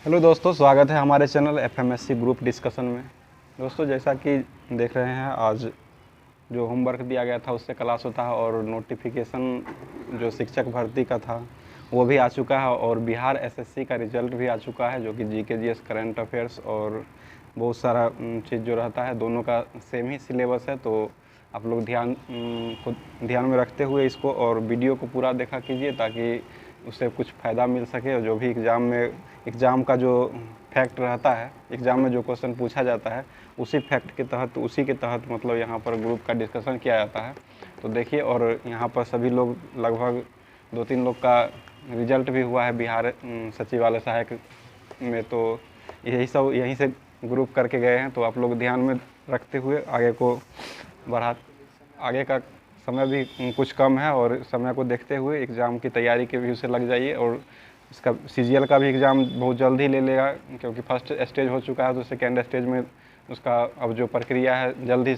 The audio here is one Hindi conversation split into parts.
हेलो दोस्तों, स्वागत है हमारे चैनल एफएमएससी ग्रुप डिस्कशन में। दोस्तों, जैसा कि देख रहे हैं, आज जो होमवर्क दिया गया था उससे क्लास होता है और नोटिफिकेशन जो शिक्षक भर्ती का था वो भी आ चुका है और बिहार एसएससी का रिजल्ट भी आ चुका है, जो कि जीके जीएस करंट अफेयर्स और बहुत सारा चीज़ जो रहता है दोनों का सेम ही सिलेबस है। तो आप लोग ध्यान में रखते हुए इसको और वीडियो को पूरा देखा कीजिए ताकि उससे कुछ फ़ायदा मिल सके। और जो भी एग्ज़ाम का जो फैक्ट रहता है, एग्ज़ाम में जो क्वेश्चन पूछा जाता है उसी फैक्ट के तहत मतलब यहाँ पर ग्रुप का डिस्कशन किया जाता है। तो देखिए, और यहाँ पर सभी लोग लगभग 2-3 लोग का रिजल्ट भी हुआ है बिहार सचिवालय सहायक में। तो यहीं से ग्रुप करके गए हैं। तो आप लोग ध्यान में रखते हुए आगे का समय भी कुछ कम है और समय को देखते हुए एग्ज़ाम की तैयारी के भी उसे लग जाइए। और इसका सीजीएल का भी एग्ज़ाम बहुत जल्द ही ले लेगा, क्योंकि फर्स्ट स्टेज हो चुका है। तो सेकेंड स्टेज में उसका अब जो प्रक्रिया है जल्द ही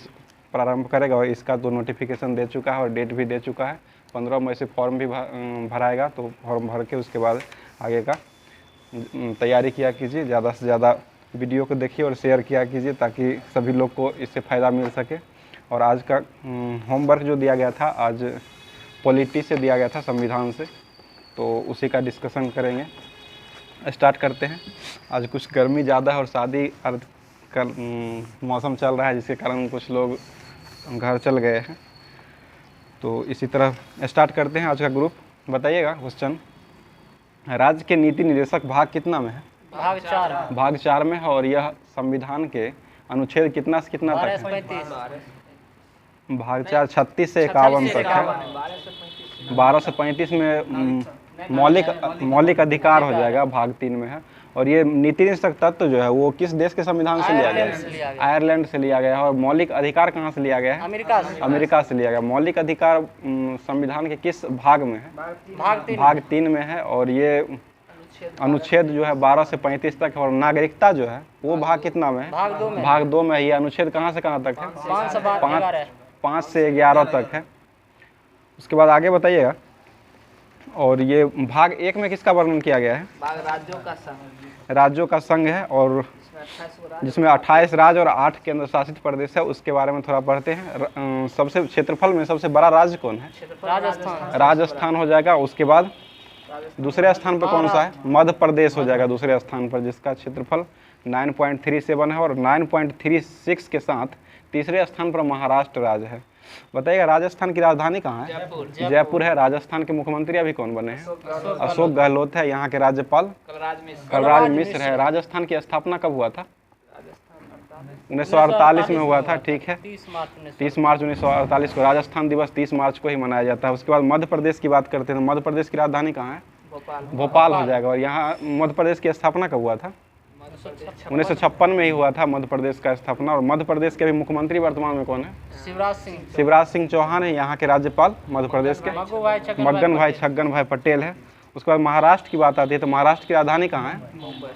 प्रारंभ करेगा। और इसका तो नोटिफिकेशन दे चुका है और डेट भी दे चुका है। 15 मई से फॉर्म भी भराएगा। तो फॉर्म भर के उसके बाद आगे का तैयारी किया कीजिए। ज़्यादा से ज़्यादा वीडियो को देखिए और शेयर किया कीजिए ताकि सभी लोग को इससे फ़ायदा मिल सके। और आज का होमवर्क जो दिया गया था, आज पॉलिटी से दिया गया था, संविधान से, तो उसी का डिस्कशन करेंगे। स्टार्ट करते हैं। आज कुछ गर्मी ज़्यादा है और शादी का मौसम चल रहा है, जिसके कारण कुछ लोग घर चल गए हैं। तो इसी तरह स्टार्ट करते हैं आज का ग्रुप। बताइएगा क्वेश्चन, राज्य के नीति निर्देशक भाग कितना में है? भाग 4 में है। और यह संविधान के अनुच्छेद कितना से कितना तक है? भाग 4 36 से 51 तक है। 12 से 35 में मौलिक अधिकार हो जाएगा, भाग 3 में है। और ये नीति निदेशक तत्व जो है वो किस देश के संविधान से लिया गया है? आयरलैंड से लिया गया है। और मौलिक अधिकार कहाँ से लिया गया है? अमेरिका से लिया गया। मौलिक अधिकार संविधान के किस भाग में है? भाग 3 में है। और ये अनुच्छेद जो है 12 से 35 तक है। और नागरिकता जो है वो भाग कितना में है? भाग 2 में है। ये अनुच्छेद कहाँ से कहाँ तक है? 5 से 11 तक है। उसके बाद आगे बताइएगा। और ये भाग 1 में किसका वर्णन किया गया है? राज्यों का संघ है, और जिसमें 28 राज्य और 8 केंद्र शासित प्रदेश है। उसके बारे में थोड़ा पढ़ते हैं। सबसे क्षेत्रफल में सबसे बड़ा राज्य कौन है? राजस्थान हो जाएगा। उसके बाद दूसरे स्थान पर कौन सा है? मध्य प्रदेश हो जाएगा दूसरे स्थान पर, जिसका क्षेत्रफल 9.37 है। और 9.36 के साथ तीसरे स्थान पर महाराष्ट्र राज्य है। बताइएगा, राजस्थान की राजधानी कहाँ है? जयपुर है। राजस्थान के मुख्यमंत्री अभी कौन बने हैं? अशोक गहलोत है। यहाँ के राज्यपाल कलराज मिश्र है। राजस्थान की स्थापना कब हुआ था? 1948 में हुआ था। ठीक है, 30 मार्च 1948 को राजस्थान दिवस 30 मार्च को ही मनाया जाता है। उसके बाद मध्य प्रदेश की बात करते हैं। मध्य प्रदेश की राजधानी कहाँ है? भोपाल हो जाएगा। और यहाँ मध्य प्रदेश की स्थापना कब हुआ था? 1956 में ही हुआ था मध्य प्रदेश का स्थापना। और मध्य प्रदेश के भी मुख्यमंत्री वर्तमान में कौन है? शिवराज सिंह चौहान है। यहाँ के राज्यपाल मध्य प्रदेश के मगन भाई छगन भाई पटेल है। उसके बाद महाराष्ट्र की बात आती है। तो महाराष्ट्र की राजधानी कहाँ है?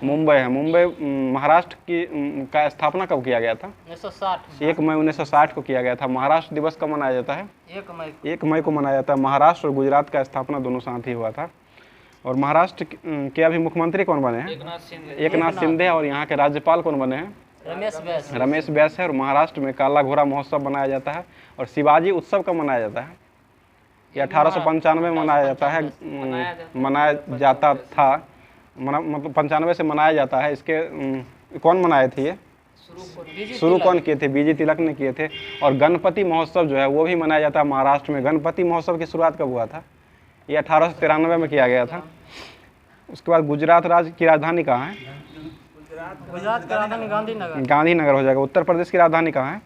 मुंबई है। मुंबई महाराष्ट्र की का स्थापना कब किया गया था? 1 मई 1960 को किया गया था। महाराष्ट्र दिवस कब मनाया जाता है? 1 मई को मनाया जाता है। महाराष्ट्र और गुजरात का स्थापना दोनों साथ ही हुआ था। और महाराष्ट्र के अभी मुख्यमंत्री कौन बने हैं? एकनाथ शिंदे। और यहाँ के राज्यपाल कौन बने हैं? रमेश बैस है। और महाराष्ट्र में काला घोड़ा महोत्सव मनाया जाता है। और शिवाजी उत्सव कब मनाया जाता है? ये 1895 में मनाया जाता है, मनाया जाता था, मतलब 95 से मनाया जाता है। इसके कौन मनाए थे? ये शुरू कौन किए थे? बीजी तिलक ने किए थे। और गणपति महोत्सव जो है वो भी मनाया जाता है महाराष्ट्र में। गणपति महोत्सव की शुरुआत कब हुआ था? ये 1893 में किया गया था। उसके बाद गुजरात राज्य की राजधानी कहाँ है? गुजरात की राजधानी गांधीनगर हो जाएगा। उत्तर प्रदेश की राजधानी कहाँ है?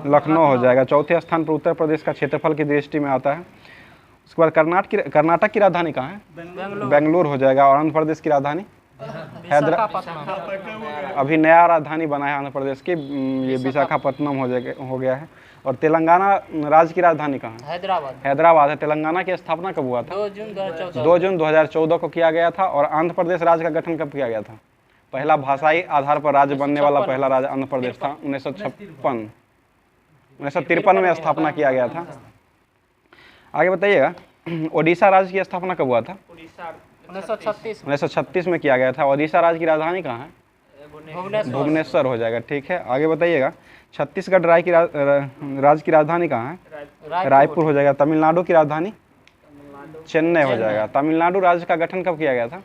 लखनऊ हो जाएगा। चौथे स्थान पर उत्तर प्रदेश का क्षेत्रफल की दृष्टि में आता है। उसके बाद कर्नाटक की राजधानी कहाँ है? बेंगलुरु हो जाएगा। और आंध्र प्रदेश की राजधानी अभी नया राजधानी बना है आंध्र प्रदेश की, ये विशाखापट्टनम हो गया है। और तेलंगाना राज्य की राजधानी कहाँ है? हैदराबाद है। तेलंगाना की स्थापना कब हुआ था? 2 जून 2014 को किया गया था। और आंध्र प्रदेश राज्य का गठन कब किया गया था? पहला भाषाई आधार पर राज्य बनने वाला पहला राज्य आंध्र प्रदेश था। 1953 में स्थापना किया गया था। आगे बताइएगा, ओडिशा राज्य की स्थापना कब हुआ था? 1936 1936 में किया गया था। ओडिशा राज्य की राजधानी कहाँ है? भुवनेश्वर हो जाएगा। ठीक है, आगे बताइएगा। छत्तीसगढ़ राज्य की राजधानी कहाँ है? रायपुर हो जाएगा। तमिलनाडु की राजधानी? चेन्नई हो जाएगा। तमिलनाडु राज्य का गठन कब किया गया था?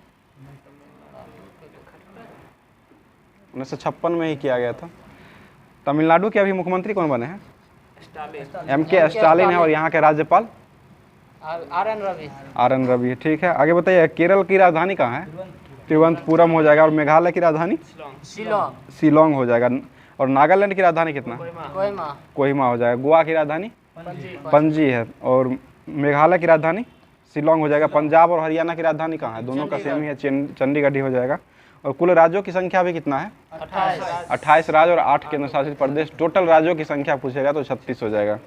1956 में ही किया गया था। तमिलनाडु के अभी मुख्यमंत्री कौन बने हैं? MK स्टालिन है। और यहाँ के राज्यपाल? RN रवि। ठीक है, आगे बताइए। केरल की राजधानी कहाँ है? तिरुवनंतपुरम हो जाएगा। और मेघालय की राजधानी? शिलोंग हो जाएगा। और नागालैंड की राजधानी कितना? कोहिमा हो जाएगा। गोवा की राजधानी? पणजी है। और मेघालय की राजधानी? शिलोंग हो जाएगा। पंजाब और हरियाणा की राजधानी कहाँ है? दोनों का सेम ही है, चंडीगढ़ ही हो जाएगा। और कुल राज्यों की संख्या भी कितना है? 28 राज्य और 8 केंद्र शासित प्रदेश। टोटल राज्यों की संख्या पूछेगा तो 36 हो जाएगा।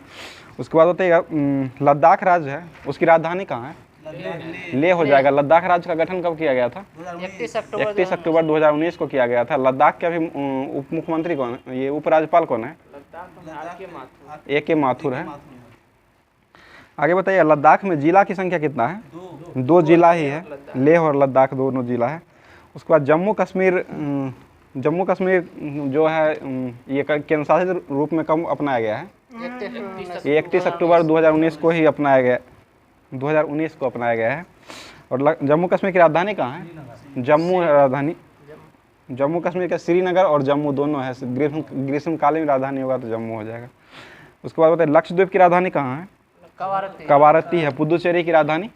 उसके बाद बताइएगा, लद्दाख राज्य है, उसकी राजधानी कहाँ है? लेह हो जाएगा। लद्दाख राज्य का गठन कब किया गया था? 31 अक्टूबर 2019 को किया गया था। लद्दाख के अभी उप मुख्यमंत्री कौन है? ये उपराज्यपाल कौन है? AK माथुर है। आगे बताइए, लद्दाख में जिला की संख्या कितना है? 2 जिला ही है, लेह और लद्दाख दोनों जिला है। उसके बाद जम्मू कश्मीर जो है ये केंद्र शासित रूप में कब अपनाया गया है? ये 31 अक्टूबर 2019 को ही अपनाया गया, 2019 को अपनाया गया है। और जम्मू कश्मीर की राजधानी कहाँ है? जम्मू है राजधानी। जम्मू कश्मीर का श्रीनगर और जम्मू दोनों है। ग्रीष्मकालीन राजधानी होगा तो जम्मू हो जाएगा। उसके बाद बताइए, लक्षद्वीप की राजधानी कहाँ है? कवारत्ती है। पुदुचेरी की राजधानी?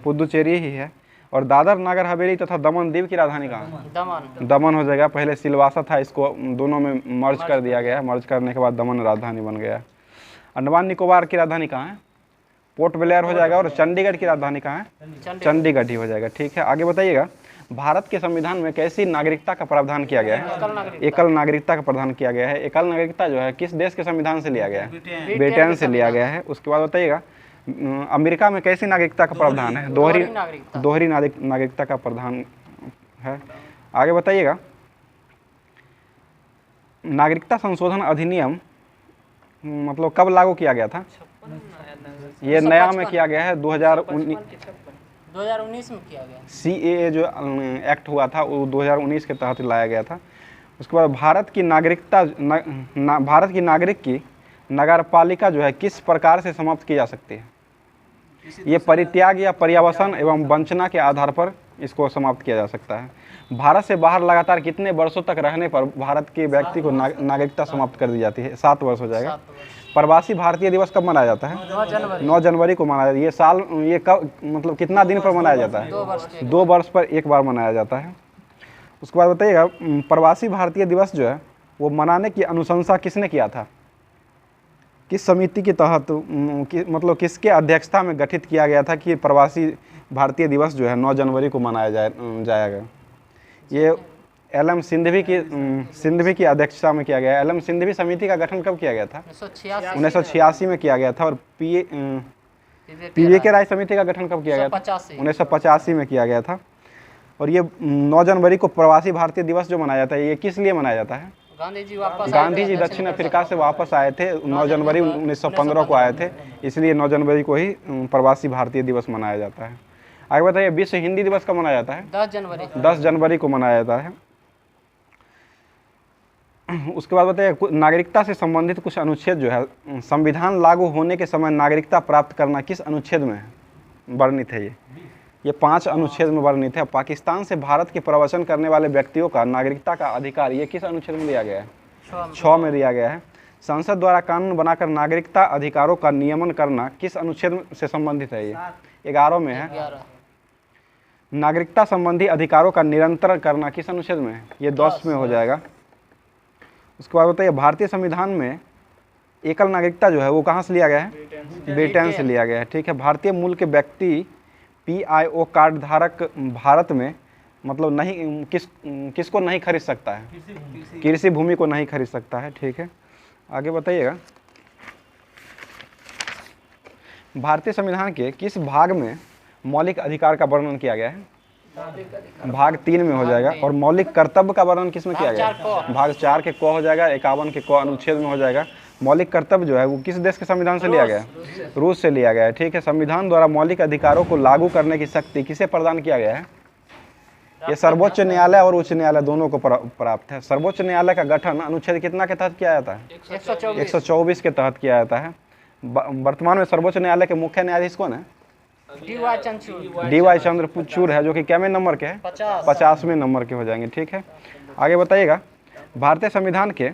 पुदुचेरी ही है। और दादर नगर हवेली तथा दमन दीव की राजधानी कहाँ है? दमन हो जाएगा। पहले सिलवासा था, इसको दोनों में मर्ज कर दिया गया है। मर्ज करने के बाद दमन राजधानी बन गया। अंडमान निकोबार की राजधानी कहाँ है? पोर्ट ब्लेयर हो जाएगा। और चंडीगढ़ की राजधानी कहाँ है? चंडीगढ़ ही हो जाएगा। ठीक है, आगे बताइएगा। भारत के संविधान में कैसी नागरिकता का प्रावधान किया गया है? एकल नागरिकता का प्रावधान किया गया है। एकल नागरिकता जो है किस देश के संविधान से लिया गया है? ब्रिटेन से लिया गया है। उसके बाद बताइएगा, अमेरिका में कैसी नागरिकता का प्रावधान है? दोहरी नागरिकता का प्रावधान है। आगे बताइएगा, नागरिकता संशोधन अधिनियम मतलब कब लागू किया गया था? ये नया में किया गया है 2019 में किया गया। CAA जो एक्ट हुआ था वो 2019 के तहत लाया गया था। उसके बाद भारत की नागरिक की नगरपालिका जो है किस प्रकार से समाप्त की जा सकती है? ये परित्याग या पर्यवसन एवं वंचना के आधार पर इसको समाप्त किया जा सकता है। भारत से बाहर लगातार कितने वर्षों तक रहने पर भारत के व्यक्ति को नागरिकता समाप्त कर दी जाती है? 7 वर्ष हो जाएगा। प्रवासी भारतीय दिवस कब मनाया जाता है? 9 जनवरी को मनाया जाता है। ये साल ये कब मतलब कितना दिन पर मनाया जाता है? 2 वर्ष पर एक बार मनाया जाता है। उसके बाद बताइएगा, प्रवासी भारतीय दिवस जो है वो मनाने की अनुशंसा किसने किया था? किस समिति के तहत मतलब किसके अध्यक्षता में गठित किया गया था कि प्रवासी भारतीय दिवस जो है 9 जनवरी को मनाया जाएगा? ये LM सिंधवी की अध्यक्षता में किया गया। LM सिंधवी समिति का गठन कब किया गया था? 1986 में किया गया था। और PVK राय समिति का गठन कब किया गया था? 1985 में किया गया था। और ये 9 जनवरी को प्रवासी भारतीय दिवस जो मनाया जाता है ये किस लिए मनाया जाता है? गांधी जी दक्षिण अफ्रीका से वापस आए थे 9 जनवरी 1915 को आए थे, इसलिए 9 जनवरी को ही प्रवासी भारतीय दिवस मनाया जाता है। आगे बताइए, विश्व हिंदी दिवस कब मनाया जाता है? 10 जनवरी को मनाया जाता है। उसके बाद बताइए, नागरिकता से संबंधित कुछ अनुच्छेद जो है संविधान लागू होने के समय नागरिकता प्राप्त करना किस अनुच्छेद में वर्णित है? ये 5 अनुच्छेद में वर्णित है। पाकिस्तान से भारत के प्रवासन करने वाले व्यक्तियों का नागरिकता का अधिकार ये किस अनुच्छेद में दिया गया है? 6 में दिया गया है। संसद द्वारा कानून बनाकर नागरिकता अधिकारों का नियमन करना किस अनुच्छेद से संबंधित है? ये 11 में है। नागरिकता संबंधी अधिकारों का निरंतर करना किस अनुच्छेद में है? ये 10 में हो जाएगा। उसके बाद बताइए, भारतीय संविधान में एकल नागरिकता जो है वो कहाँ से लिया गया है? ब्रिटेन से लिया गया है। ठीक है, भारतीय मूल के व्यक्ति PIO कार्ड धारक भारत में मतलब नहीं किसको नहीं खरीद सकता है? कृषि भूमि को नहीं खरीद सकता है। ठीक है, आगे बताइएगा, भारतीय संविधान के किस भाग में मौलिक अधिकार का वर्णन किया गया है? भाग 3 में हो जाएगा। और मौलिक कर्तव्य का वर्णन किस में किया गया है? भाग 4 के क हो जाएगा। 51 के क अनुच्छेद में हो जाएगा। मौलिक कर्तव्य जो है वो किस देश के संविधान से लिया गया है? रूस से लिया गया है। ठीक है, संविधान द्वारा मौलिक अधिकारों को लागू करने की शक्ति किसे प्रदान किया गया है? ये सर्वोच्च न्यायालय और उच्च न्यायालय दोनों को प्राप्त है। सर्वोच्च न्यायालय का गठन अनुच्छेद कितना के तहत किया जाता है? 124 के तहत किया जाता है। वर्तमान में सर्वोच्च न्यायालय के मुख्य न्यायाधीश कौन है? DY चंद्रचूड़ है, जो कि कैमे नंबर के हैं? 50वें नंबर के हो जाएंगे। ठीक है, आगे बताइएगा, भारतीय संविधान के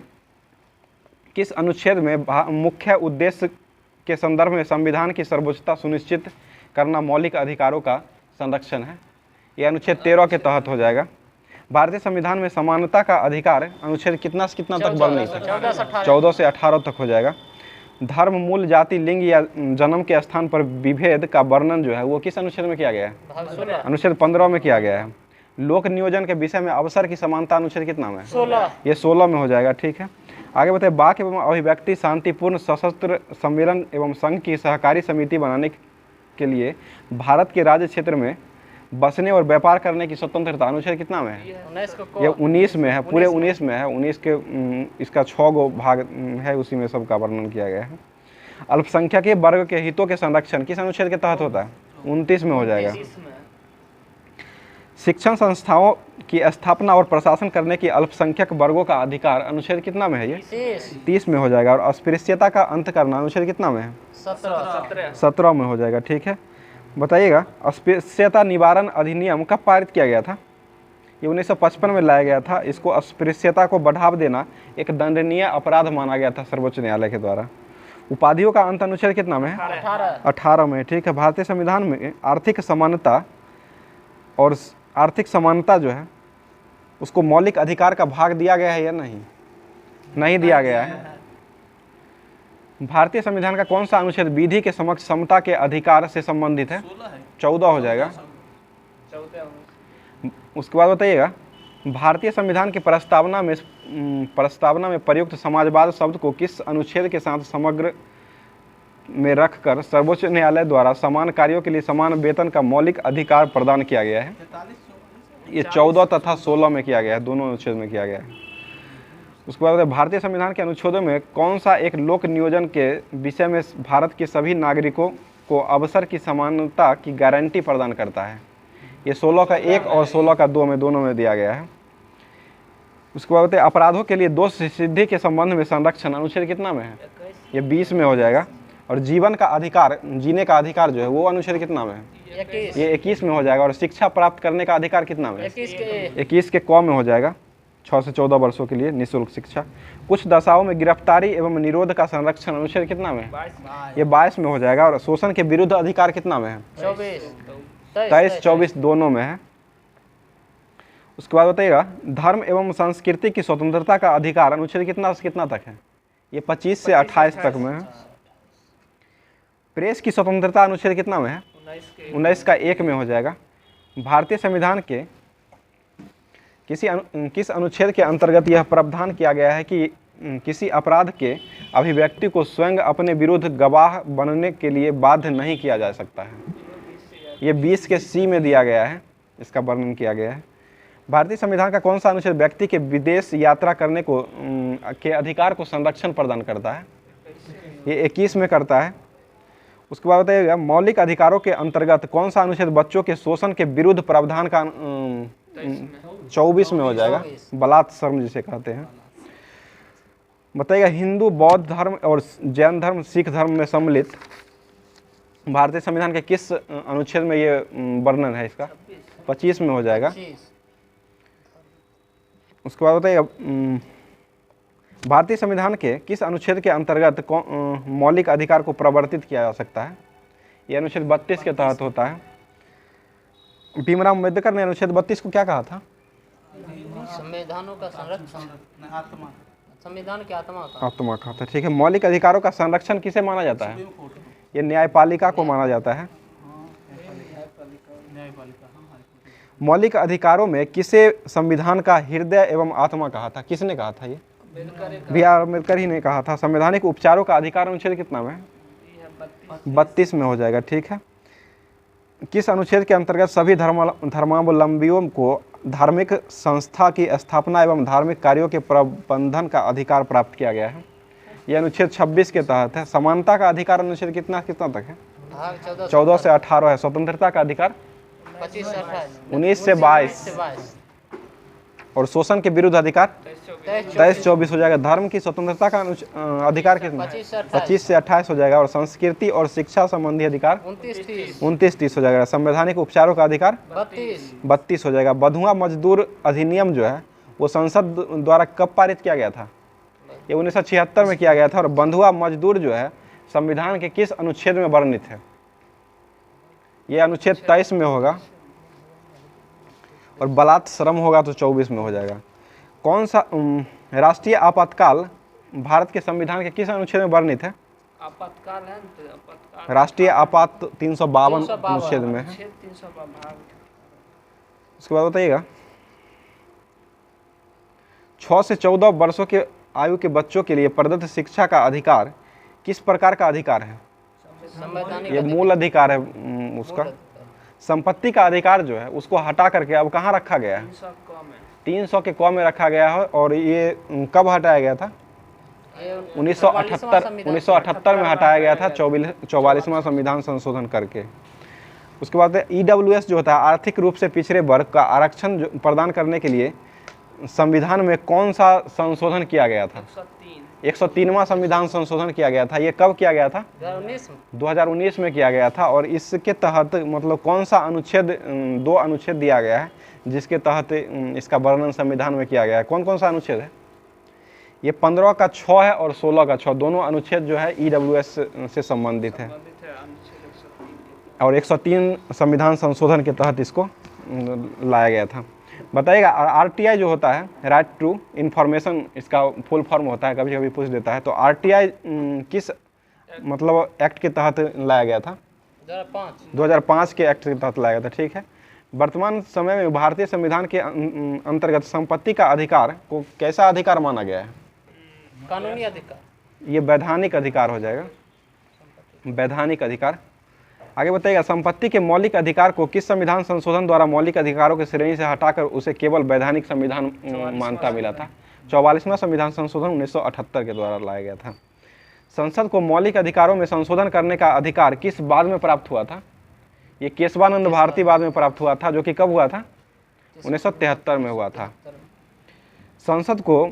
किस अनुच्छेद में मुख्य उद्देश्य के संदर्भ में संविधान की सर्वोच्चता सुनिश्चित करना मौलिक अधिकारों का संरक्षण है? यह अनुच्छेद 13 के तहत हो जाएगा। भारतीय संविधान में समानता का अधिकार अनुच्छेद कितना से कितना तक वर्णित है? 14 से 18 तक हो जाएगा। धर्म, मूल, जाति, लिंग या जन्म के स्थान पर विभेद का वर्णन जो है वो किस अनुच्छेद में किया गया है? अनुच्छेद 15 में किया गया है। लोक नियोजन के विषय में अवसर की समानता अनुच्छेद कितना में? 16। ये 16 में हो जाएगा। ठीक है, आगे बताइए, वाक एवं अभिव्यक्ति शांतिपूर्ण सशस्त्र सम्मेलन एवं संघ की सहकारी समिति बनाने के लिए भारत के राज्य क्षेत्र में बसने और व्यापार करने की स्वतंत्रता अनुच्छेद कितना में है? ये 19 में है, पूरे 19 में है। 19 के इसका 6 गो भाग है, उसी में सबका वर्णन किया गया है। अल्पसंख्यक के वर्ग के हितों के संरक्षण किस अनुच्छेद के तहत होता है? 29 में हो जाएगा। शिक्षण संस्थाओं की स्थापना और प्रशासन करने की अल्पसंख्यक वर्गों का अधिकार अनुच्छेद कितना में है? ये 30 में हो जाएगा। और अस्पृश्यता का अंत करना अनुच्छेद कितना में है? 17 में हो जाएगा। ठीक है, बताइएगा, अस्पृश्यता निवारण अधिनियम कब पारित किया गया था? ये 1955 में लाया गया था। इसको अस्पृश्यता को बढ़ावा देना एक दंडनीय अपराध माना गया था सर्वोच्च न्यायालय के द्वारा। उपाधियों का अंत अनुच्छेद कितना में है? 18 में। ठीक है, भारतीय संविधान में आर्थिक समानता और आर्थिक समानता जो है उसको मौलिक अधिकार का भाग दिया गया है या नहीं? नहीं दिया गया है। भारतीय संविधान का कौन सा अनुच्छेद विधि के समक्ष समता के अधिकार से संबंधित है? 14 हो जाएगा। उसके बाद बताइएगा, भारतीय संविधान की प्रस्तावना में प्रयुक्त समाजवाद शब्द को किस अनुच्छेद के साथ समग्र में रखकर सर्वोच्च न्यायालय द्वारा समान कार्यों के लिए समान वेतन का मौलिक अधिकार प्रदान किया गया है? ये 14 तथा 16 में किया गया है, दोनों अनुच्छेद में किया गया है। उसके बाद भारतीय संविधान के अनुच्छेदों में कौन सा एक लोक नियोजन के विषय में भारत के सभी नागरिकों को अवसर की समानता की गारंटी प्रदान करता है? ये 16 का 1 और 16 का 2 में दोनों में दिया गया है। उसके बाद अपराधों के लिए दोष सिद्धि के संबंध में संरक्षण अनुच्छेद कितना में है? ये 20 में हो जाएगा। और जीवन का अधिकार, जीने का अधिकार जो है वो अनुच्छेद कितना में है? ये 21 में हो जाएगा। और शिक्षा प्राप्त करने का अधिकार कितना में? 21 के क में हो जाएगा। 6 से 14 वर्षों के लिए निःशुल्क शिक्षा। कुछ दशाओं में गिरफ्तारी एवं निरोध का संरक्षण अनुच्छेद कितना में? ये 22 में हो जाएगा। और शोषण के विरुद्ध अधिकार कितना में है? 23, 24 दोनों में है। उसके बाद बताइएगा, धर्म एवं संस्कृति की स्वतंत्रता का अधिकार अनुच्छेद कितना से कितना तक है? ये 25 से 28 तक में है। प्रेस की स्वतंत्रता अनुच्छेद कितना में है? 19 का 1 में हो जाएगा। भारतीय संविधान के किस अनुच्छेद के अंतर्गत यह प्रावधान किया गया है कि किसी अपराध के अभिव्यक्ति को स्वयं अपने विरुद्ध गवाह बनने के लिए बाध्य नहीं किया जा सकता है? ये 20 के C में दिया गया है, इसका वर्णन किया गया है। भारतीय संविधान का कौन सा अनुच्छेद व्यक्ति के विदेश यात्रा करने को के अधिकार को संरक्षण प्रदान करता है? ये 21 में करता है। उसके बाद बताइएगा, मौलिक अधिकारों के अंतर्गत कौन सा अनुच्छेद बच्चों के शोषण के विरुद्ध प्रावधान का 24 में हो जाएगा, बलात् शर्म जिसे कहते हैं। बताइएगा, हिंदू, बौद्ध धर्म और जैन धर्म, सिख धर्म में सम्मिलित भारतीय संविधान के किस अनुच्छेद में ये वर्णन है इसका? 25 में हो जाएगा। उसके बाद बताइएगा, भारतीय संविधान के किस अनुच्छेद के अंतर्गत मौलिक अधिकार को प्रवर्तित किया जा सकता है? यह अनुच्छेद 32 के तहत होता है। भीमराव अम्बेडकर ने अनुच्छेद 32 को क्या कहा था? संविधानों का संरक्षण, संविधान की आत्मा कहा था। ठीक है, मौलिक अधिकारों का संरक्षण किसे माना जाता है? ये न्यायपालिका को माना जाता है। मौलिक अधिकारों में किसे संविधान का हृदय एवं आत्मा कहा था? किसने कहा था? ये B.R. अम्बेडकर ही ने कहा था। संवैधानिक उपचारों का अधिकार अनुच्छेद कितना में? 32 में हो जाएगा। ठीक है, किस अनुच्छेद के अंतर्गत सभी धर्मावलंबियों को धार्मिक संस्था की स्थापना एवं धार्मिक कार्यों के प्रबंधन का अधिकार प्राप्त किया गया है? ये अनुच्छेद 26 के तहत है। समानता का अधिकार अनुच्छेद कितना तक है? भाग 14 14 से 18 है। स्वतंत्रता का अधिकार 25 से 28 19 से 22 और शोषण के विरुद्ध अधिकार 23-24 हो जाएगा। धर्म की स्वतंत्रता का अधिकार कितना? 25 से 28 हो जाएगा। और संस्कृति और शिक्षा संबंधी अधिकार 29-30 हो जाएगा। संवैधानिक उपचारों का अधिकार 32 हो जाएगा। बंधुआ मजदूर अधिनियम जो है वो संसद द्वारा कब पारित किया गया था? ये 1976 में किया गया था। और बंधुआ मजदूर जो है संविधान के किस अनुच्छेद में वर्णित है? ये अनुच्छेद 23 में होगा। और बलात् श्रम होगा तो 24 में हो जाएगा। कौन सा राष्ट्रीय आपातकाल भारत के संविधान के किस अनुच्छेद में वर्णित है? आपातकाल है तो आपातकाल राष्ट्रीय आपात 352 अनुच्छेद में है। 352 उसके बाद बताइएगा 6 से 14 वर्षों के आयु के बच्चों के लिए प्रदत्त शिक्षा का अधिकार किस प्रकार का अधिकार है? संवैधानिक ये मूल अधिकार है उसका। संपत्ति का अधिकार जो है उसको हटा करके अब कहाँ रखा गया है? 300 के क में रखा गया है। और ये कब हटाया गया था? 1978 में हटाया गया था 44वां संविधान संशोधन करके। उसके बाद EWS जो होता है आर्थिक रूप से पिछड़े वर्ग का आरक्षण प्रदान करने के लिए संविधान में कौन सा संशोधन किया गया था? 103वां संविधान संशोधन किया गया था। ये कब किया गया था? 2019 में किया गया था। और इसके तहत मतलब कौन सा अनुच्छेद 2 अनुच्छेद दिया गया है जिसके तहत इसका वर्णन संविधान में किया गया है? कौन कौन सा अनुच्छेद है? ये 15 का 6 है और 16 का 6 दोनों अनुच्छेद जो है EWS से संबंधित है। और 103 संविधान संशोधन के तहत इसको लाया गया था। बताइएगा RTI जो होता है राइट टू इंफॉर्मेशन, इसका फुल फॉर्म होता है, कभी कभी पूछ देता है। तो RTI किस मतलब एक्ट के तहत लाया गया था? 2005 के एक्ट के तहत लाया गया था। ठीक है। वर्तमान समय में भारतीय संविधान के अंतर्गत संपत्ति का अधिकार को कैसा अधिकार माना गया है? कानूनी अधिकार। ये वैधानिक अधिकार हो जाएगा, वैधानिक अधिकार। आगे बताइएगा संपत्ति के मौलिक अधिकार को किस संविधान संशोधन द्वारा मौलिक अधिकारों की श्रेणी से हटाकर उसे केवल वैधानिक संविधान मान्यता मिला था? 44वां संविधान संशोधन 1978 के द्वारा लाया गया था। संसद को मौलिक अधिकारों में संशोधन करने का अधिकार किस बाद में प्राप्त हुआ था? ये केशवानंद भारती बाद में प्राप्त हुआ था, जो कि कब हुआ था? 1973 में हुआ था। संसद को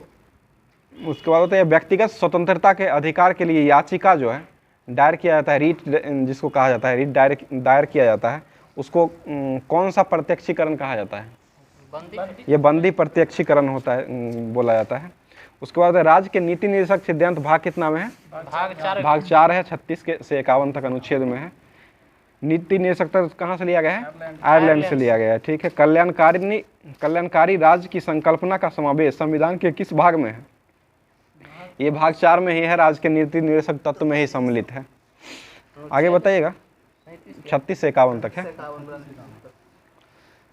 उसके बाद होता है व्यक्तिगत स्वतंत्रता के अधिकार के लिए याचिका जो है दायर किया जाता है, रीट जिसको कहा जाता है, रीट दायर किया जाता है, उसको कौन सा प्रत्यक्षीकरण कहा जाता है? ये बंदी प्रत्यक्षीकरण होता है, बोला जाता है। उसके बाद राज्य के नीति निर्देशक सिद्धांत भाग कितना में है? भाग 4 है। 36 से 51 तक अनुच्छेद में है। नीति निर्देशक कहाँ से लिया गया है? आयरलैंड से लिया गया है। ठीक है। कल्याणकारी राज्य की संकल्पना का समावेश संविधान के किस भाग में है? ये भाग 4 में ही है, राज्य के नीति निर्देशक तत्व में ही सम्मिलित है। आगे बताइएगा 36 से 51 तक है।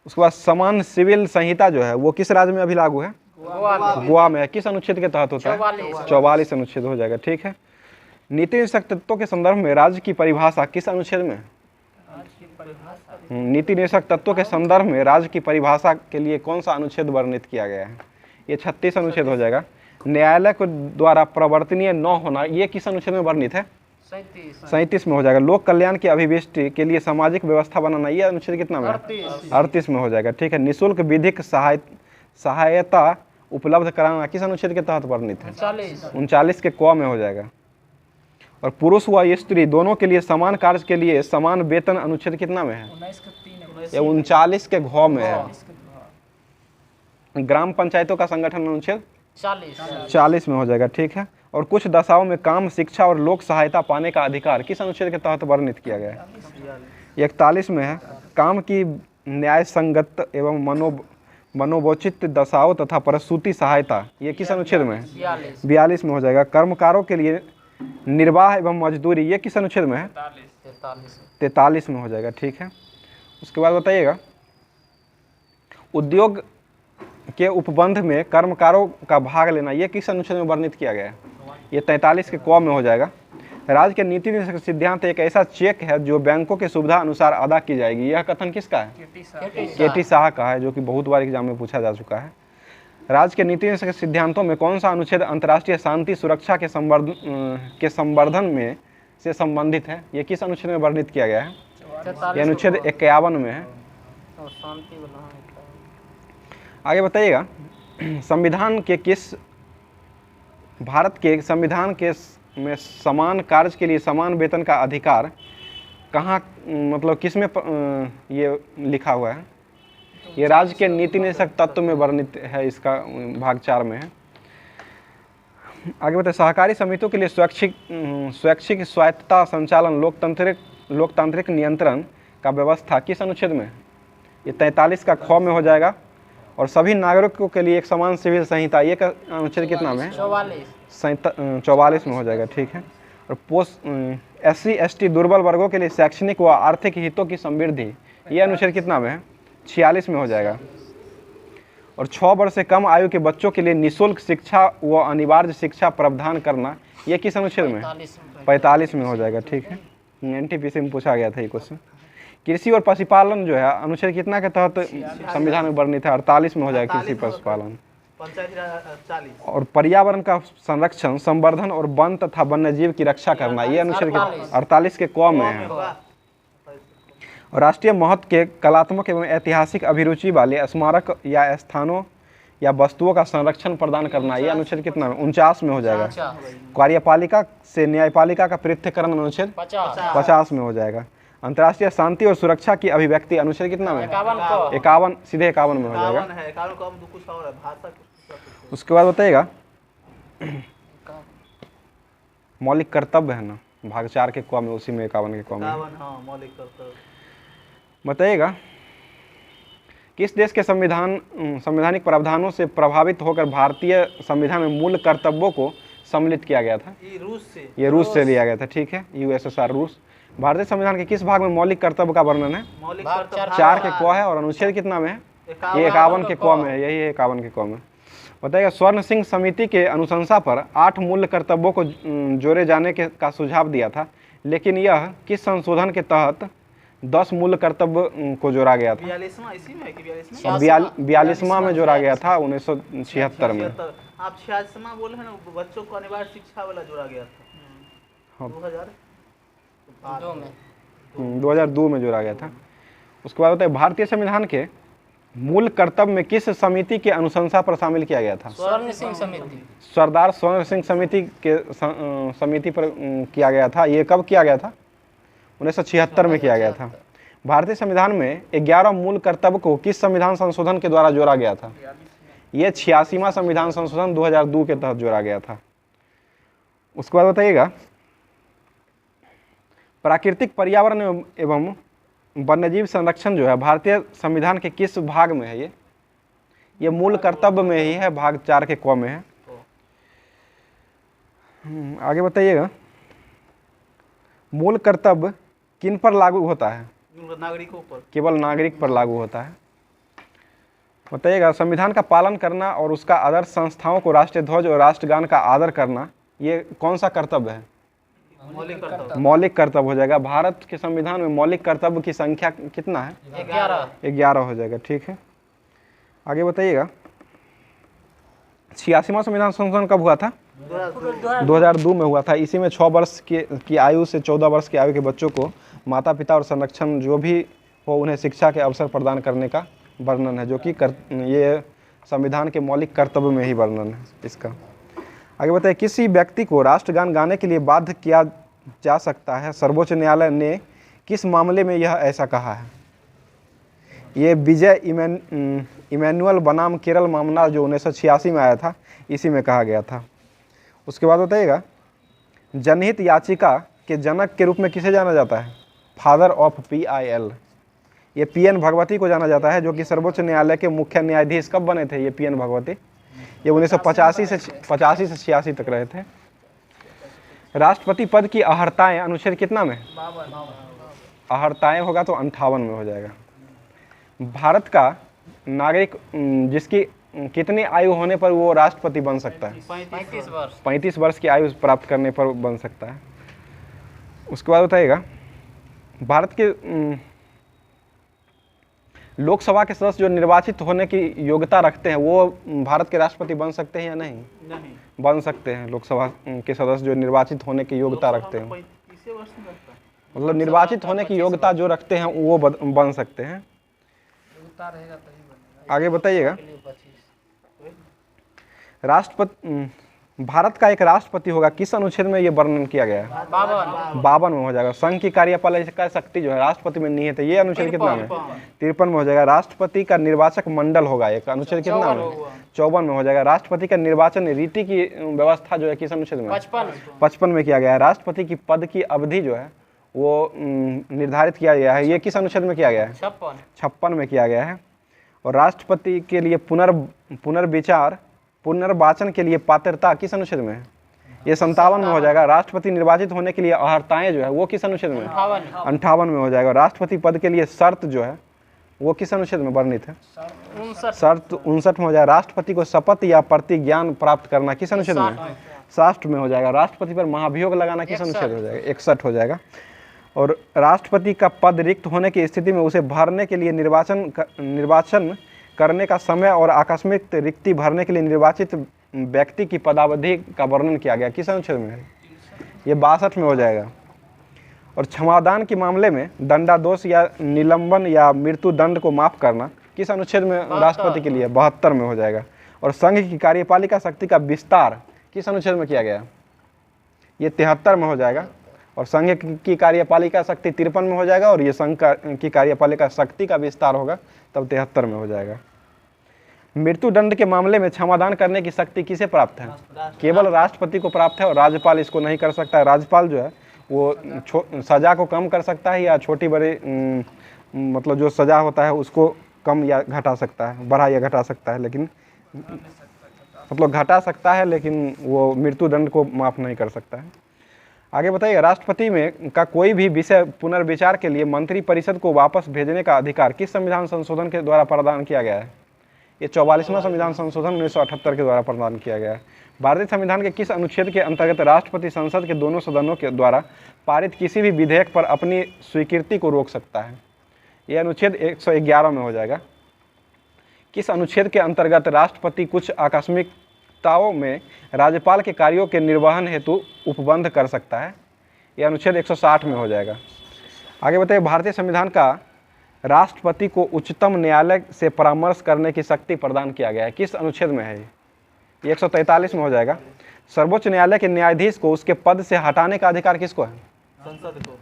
उसके बाद समान सिविल संहिता जो है वो किस राज्य में अभी लागू है? गोवा में है। किस अनुच्छेद के तहत होता है? 44 अनुच्छेद हो जाएगा। ठीक है। नीति निर्देशक तत्वों के संदर्भ में राज्य की परिभाषा किस अनुच्छेद में है? नीति निर्देशक तत्वों के संदर्भ में राज्य की परिभाषा के लिए कौन सा अनुच्छेद वर्णित किया गया है? ये 36 अनुच्छेद हो जाएगा। न्यायालय को द्वारा प्रवर्तनीय न होना ये किस अनुच्छेद में वर्णित है? 37 में हो जाएगा। लोक कल्याण की अभिव्यक्ति के लिए सामाजिक व्यवस्था बनाना ये अनुच्छेद कितना में? 38 में हो जाएगा। ठीक है। निःशुल्क विधिक सहायता उपलब्ध कराना किस अनुच्छेद के तहत वर्णित है? 39 के क में हो जाएगा। और पुरुष व स्त्री दोनों के लिए समान कार्य के लिए समान वेतन अनुच्छेद कितना में है? ये 39 के घ में है। ग्राम पंचायतों का संगठन अनुच्छेद 40 में हो जाएगा। ठीक है। और कुछ दशाओं में काम, शिक्षा और लोक सहायता पाने का अधिकार किस अनुच्छेद के तहत वर्णित किया गया है? 41 में है। काम की न्याय संगत एवं मनोवोचित दशाओं तथा प्रसूति सहायता ये किस अनुच्छेद में है? 42 में हो जाएगा। कर्मकारों के लिए निर्वाह एवं मजदूरी ये किस अनुच्छेद में है? 43 में हो जाएगा। ठीक है। उसके बाद बताइएगा उद्योग के उपबंध में कर्मकारों का भाग लेना ये किस अनुच्छेद में वर्णित किया गया है? ये 43 के क में हो जाएगा। राज्य के नीति निर्देशक सिद्धांत एक ऐसा चेक है जो बैंकों की सुविधा अनुसार अदा की जाएगी। यह कथन किसका है? KT शाह का है, जो कि बहुत बार एग्जाम में पूछा जा चुका है। राज्य के नीति के सिद्धांतों में कौन सा अनुच्छेद अंतर्राष्ट्रीय शांति सुरक्षा के संवर्धन में से संबंधित है? ये किस अनुच्छेद में वर्णित किया गया है? ये अनुच्छेद 51 में है। और शांति वाला है। आगे बताइएगा, संविधान के किस भारत के संविधान के में समान कार्य के लिए समान वेतन का अधिकार कहाँ, मतलब किस में ये लिखा हुआ है? ये राज्य के नीति निदेशक तत्व में वर्णित है, इसका भाग 4 में है। आगे बताइए, सहकारी समितियों के लिए स्वैच्छिक स्वायत्तता संचालन लोकतांत्रिक नियंत्रण का व्यवस्था किस अनुच्छेद में? ये 43 का ख में हो जाएगा। और सभी नागरिकों के लिए एक समान सिविल संहिता, ये का अनुच्छेद कितना में है? 44 में हो जाएगा, ठीक है। और SC ST दुर्बल वर्गों के लिए शैक्षणिक व आर्थिक हितों की समृद्धि, ये अनुच्छेद कितना में है? 46 में हो जाएगा। और 6 वर्ष से कम आयु के बच्चों के लिए निःशुल्क शिक्षा व अनिवार्य शिक्षा प्रावधान करना, ये किस अनुच्छेद में? 45 में हो जाएगा, ठीक है। NTPC में पूछा गया था ये क्वेश्चन। कृषि और पशुपालन जो है अनुच्छेद कितना के तहत संविधान में वर्णित है? 48 में हो जाएगा कृषि पशुपालन। और पर्यावरण का संरक्षण, संवर्धन और वन तथा वन्यजीव की रक्षा करना, ये अनुच्छेद 48 के क में है। और राष्ट्रीय महत्व के कलात्मक एवं ऐतिहासिक अभिरुचि वाले स्मारक या स्थानों या वस्तुओं का संरक्षण प्रदान करना, ये अनुच्छेद कितना में? 49 में हो जाएगा। कार्यपालिका से न्यायपालिका का पृथक्करण अनुच्छेद 50 में हो जाएगा। अंतर्राष्ट्रीय शांति और सुरक्षा की अभिव्यक्ति अनुच्छेद कितना में? 51, सीधे 51 में हो जाएगा। उसके बाद बताइएगा, मौलिक कर्तव्य है ना, भाग 4 के क में, उसी में 51 के क में बताइएगा, किस देश के संवैधानिक प्रावधानों से प्रभावित होकर भारतीय संविधान में मूल कर्तव्यों को सम्मिलित किया गया था? ये रूस से लिया गया था, ठीक है। USSR रूस। भारतीय संविधान के किस भाग में मौलिक कर्तव्य का वर्णन है? 4 के क है। और अनुच्छेद कितना में है? ये 51 के क में है, यही है 51 के क में। बताइएगा, स्वर्ण सिंह समिति के अनुशंसा पर 8 मूल कर्तव्यों को जोड़े जाने का सुझाव दिया था, लेकिन यह किस संशोधन के तहत 10 मूल कर्तव्य को जोड़ा गया था? 42वां में जोड़ा गया था 1976 में। आप 86वां बोले हैं ना, बच्चों को अनिवार्य शिक्षा वाला जोड़ा गया था 2002 में जोड़ा गया था। उसके बाद होता है, भारतीय संविधान के मूल कर्तव्य में किस समिति के अनुशंसा पर शामिल किया गया था? स्वर्ण सिंह समिति। सरदार स्वर्ण सिंह समिति पर किया गया था। ये कब किया गया था? 1976 में किया गया था। भारतीय संविधान में 11 मूल कर्तव्य को किस संविधान संशोधन के द्वारा जोड़ा गया था? ये 86वां संविधान संशोधन 2002 के तहत जोड़ा गया था। उसके बाद बताइएगा, प्राकृतिक पर्यावरण एवं वन्यजीव संरक्षण जो है भारतीय संविधान के किस भाग में है? ये मूल कर्तव्य में ही है, भाग 4 के क में है। आगे बताइएगा, मूल कर्तव्य किन पर लागू होता है? नागरिकों पर। केवल नागरिक पर लागू होता है। बताइएगा, संविधान का पालन करना और उसका आदर्श संस्थाओं को राष्ट्रीय ध्वज और राष्ट्रगान का आदर करना, ये कौन सा कर्तव्य है? मौलिक कर्तव्य हो जाएगा। भारत के संविधान में मौलिक कर्तव्य की संख्या कितना है? 11 हो जाएगा, ठीक है। आगे बताइएगा, 86वां संविधान संशोधन कब हुआ था? 2002 में हुआ था। इसी में 6 वर्ष की आयु से 14 वर्ष की आयु के बच्चों को माता पिता और संरक्षण जो भी हो उन्हें शिक्षा के अवसर प्रदान करने का वर्णन है, जो कि ये संविधान के मौलिक कर्तव्य में ही वर्णन है इसका। आगे बताइए, किसी व्यक्ति को राष्ट्रगान गाने के लिए बाध्य किया जा सकता है? सर्वोच्च न्यायालय ने किस मामले में यह ऐसा कहा है? ये विजय इमैनुअल बनाम केरल मामला जो 1986 में आया था, इसी में कहा गया था। उसके बाद बताइएगा, जनहित याचिका के जनक के रूप में किसे जाना जाता है? Father of PIL। ये PN भगवती को जाना जाता है, जो कि सर्वोच्च न्यायालय के मुख्य न्यायाधीश कब बने थे? ये PN भगवती ये 1985 से 86 तक रहे थे। राष्ट्रपति पद की अहर्ताएं अनुच्छेद कितना में? अहर्ताएं होगा तो 58 में हो जाएगा। भारत का नागरिक जिसकी कितनी आयु होने पर वो राष्ट्रपति बन सकता है? 35 वर्ष की आयु प्राप्त करने पर बन सकता है। उसके बाद बताइएगा, भारत के लोकसभा के सदस्य जो निर्वाचित होने की योग्यता रखते हैं वो भारत के राष्ट्रपति बन सकते हैं या नहीं? नहीं, बन सकते हैं। लोकसभा के सदस्य जो निर्वाचित होने की योग्यता रखते हैं, 35 वर्ष में रहता है। मतलब निर्वाचित होने की योग्यता जो रखते हैं वो बन सकते हैं। योग्यता रहेगा तभी बनेगा। आगे बताइएगा। के लिए 25। राष्ट्रपति, भारत का एक राष्ट्रपति होगा, किस अनुच्छेद में ये वर्णन किया गया है? 52 में हो जाएगा। संघ की कार्यपालिका शक्ति जो है राष्ट्रपति में निहित है, ये अनुच्छेद कितना में? 53 में हो जाएगा। राष्ट्रपति का निर्वाचक मंडल होगा एक, अनुच्छेद कितना में? 54 में हो जाएगा। राष्ट्रपति का निर्वाचन रीति की व्यवस्था जो है किस अनुच्छेद में? 55 में किया गया है। राष्ट्रपति की पद की अवधि जो है वो निर्धारित किया गया है, ये किस अनुच्छेद में किया गया है? 56 में किया गया है। और राष्ट्रपति के लिए पुनर्वाचन के लिए पात्रता किस अनुच्छेद में है? ये 57 में हो जाएगा। राष्ट्रपति निर्वाचित होने के लिए अर्हताएं जो है वो किस अनुच्छेद में? 58 में हो जाएगा। राष्ट्रपति पद के लिए शर्त जो है वो किस अनुच्छेद में वर्णित है? शर्त 59 में हो जाएगा। राष्ट्रपति को शपथ या प्रतिज्ञान प्राप्त करना किस अनुच्छेद में? 60 में हो जाएगा। राष्ट्रपति पर महाभियोग लगाना किस अनुच्छेद हो जाएगा? 61 हो जाएगा। और राष्ट्रपति का पद रिक्त होने की स्थिति में उसे भरने के लिए निर्वाचन करने का समय और आकस्मिक रिक्ति भरने के लिए निर्वाचित व्यक्ति की पदावधि का वर्णन किया गया, किस अनुच्छेद में है? ये 62 में हो जाएगा। और क्षमादान के मामले में दंडादोष या निलंबन या मृत्यु दंड को माफ करना किस अनुच्छेद में राष्ट्रपति के लिए? 72 में हो जाएगा। और संघ की कार्यपालिका शक्ति का विस्तार किस अनुच्छेद में किया गया? ये 73 में हो जाएगा। और संघ की कार्यपालिका शक्ति 53 में हो जाएगा। और ये संघ की कार्यपालिका शक्ति का विस्तार होगा तब 73 में हो जाएगा। मृत्यु दंड के मामले में क्षमादान करने की शक्ति किसे प्राप्त है? केवल राष्ट्रपति को प्राप्त है और राज्यपाल इसको नहीं कर सकता है। राज्यपाल जो है वो सजा को कम कर सकता है या छोटी बड़ी मतलब जो सजा होता है उसको कम या घटा सकता है, बढ़ा या घटा सकता है, लेकिन मतलब घटा सकता है, लेकिन वो मृत्यु दंड को माफ नहीं कर सकता है। आगे बताइए। राष्ट्रपति में का कोई भी विषय पुनर्विचार के लिए मंत्रिपरिषद को वापस भेजने का अधिकार किस संविधान संशोधन के द्वारा प्रदान किया गया है? ये 44वां संविधान संशोधन 1978 के द्वारा प्रदान किया गया है। भारतीय संविधान के किस अनुच्छेद के अंतर्गत राष्ट्रपति संसद के दोनों सदनों के द्वारा पारित किसी भी विधेयक पर अपनी स्वीकृति को रोक सकता है? यह अनुच्छेद 111 में हो जाएगा। किस अनुच्छेद के अंतर्गत राष्ट्रपति कुछ आकस्मिकताओं में राज्यपाल के कार्यों के निर्वहन हेतु उपबंध कर सकता है? यह अनुच्छेद 160 में हो जाएगा। आगे बताइए। भारतीय संविधान का राष्ट्रपति को उच्चतम न्यायालय से परामर्श करने की शक्ति प्रदान किया गया है, किस अनुच्छेद में है? ये 143 में हो जाएगा। सर्वोच्च न्यायालय के न्यायाधीश को उसके पद से हटाने का अधिकार किसको है?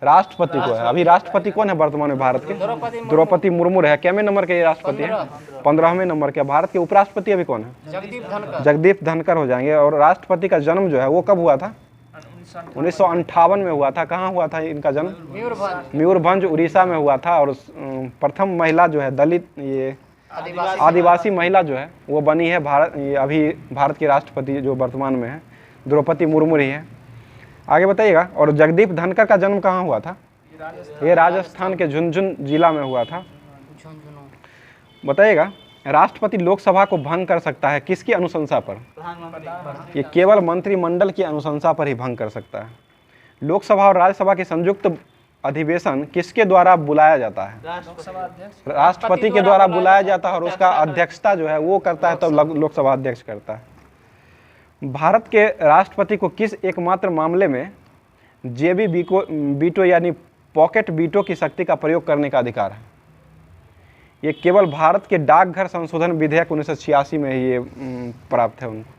राष्ट्रपति को है। अभी राष्ट्रपति कौन है वर्तमान में भारत के? द्रौपदी मुर्मू है। कैमे नंबर के ये राष्ट्रपति है? 15वें नंबर के। भारत के उपराष्ट्रपति अभी कौन है? जगदीप धनखड़ हो जाएंगे। और राष्ट्रपति का जन्म जो है वो कब हुआ था? 1958 में हुआ था। कहाँ हुआ था इनका जन्म? मयूरभंज उड़ीसा में हुआ था। और प्रथम महिला जो है दलित ये आदिवासी महिला जो है वो बनी है भारत, ये अभी भारत की राष्ट्रपति जो वर्तमान में है द्रौपदी मुर्मू ही है। आगे बताइएगा। और जगदीप धनखड़ का जन्म कहाँ हुआ था? ये राजस्थान के झुंझुनू जिला में हुआ था। बताइएगा। राष्ट्रपति लोकसभा को भंग कर सकता है किसकी अनुशंसा पर? ये केवल मंत्रिमंडल की अनुशंसा पर ही भंग कर सकता है। लोकसभा और राज्यसभा के संयुक्त अधिवेशन किसके द्वारा बुलाया जाता है? राष्ट्रपति के द्वारा बुलाया जाता है। और उसका अध्यक्षता जो है वो करता है तब लोकसभा अध्यक्ष करता है। भारत के राष्ट्रपति को किस एकमात्र मामले में जेबी वीटो यानी पॉकेट वीटो की शक्ति का प्रयोग करने का अधिकार है? ये केवल भारत के डाकघर संशोधन विधेयक 1986 में ही ये प्राप्त है उनको।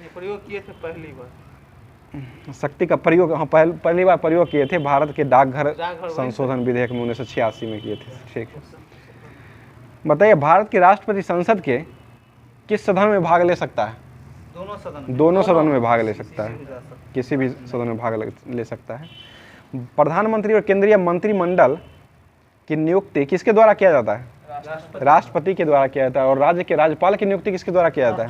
ये प्रयोग किए थे पहली बार। शक्ति का प्रयोग हाँ पहली बार प्रयोग किए थे भारत के डाकघर संशोधन विधेयक में 1986 में किए थे। ठीक है। बताइए। भारत के राष्ट्रपति संसद के किस सदन में भाग ले सकता है? दोनों सदन में भाग ले सकता है। किसी भी सदन में भाग ले सकता है। प्रधानमंत्री और केंद्रीय मंत्रिमंडल की नियुक्ति किसके द्वारा किया जाता है? राष्ट्रपति के द्वारा किया जाता है। और राज्य के राज्यपाल की नियुक्ति किसके द्वारा किया जाता है?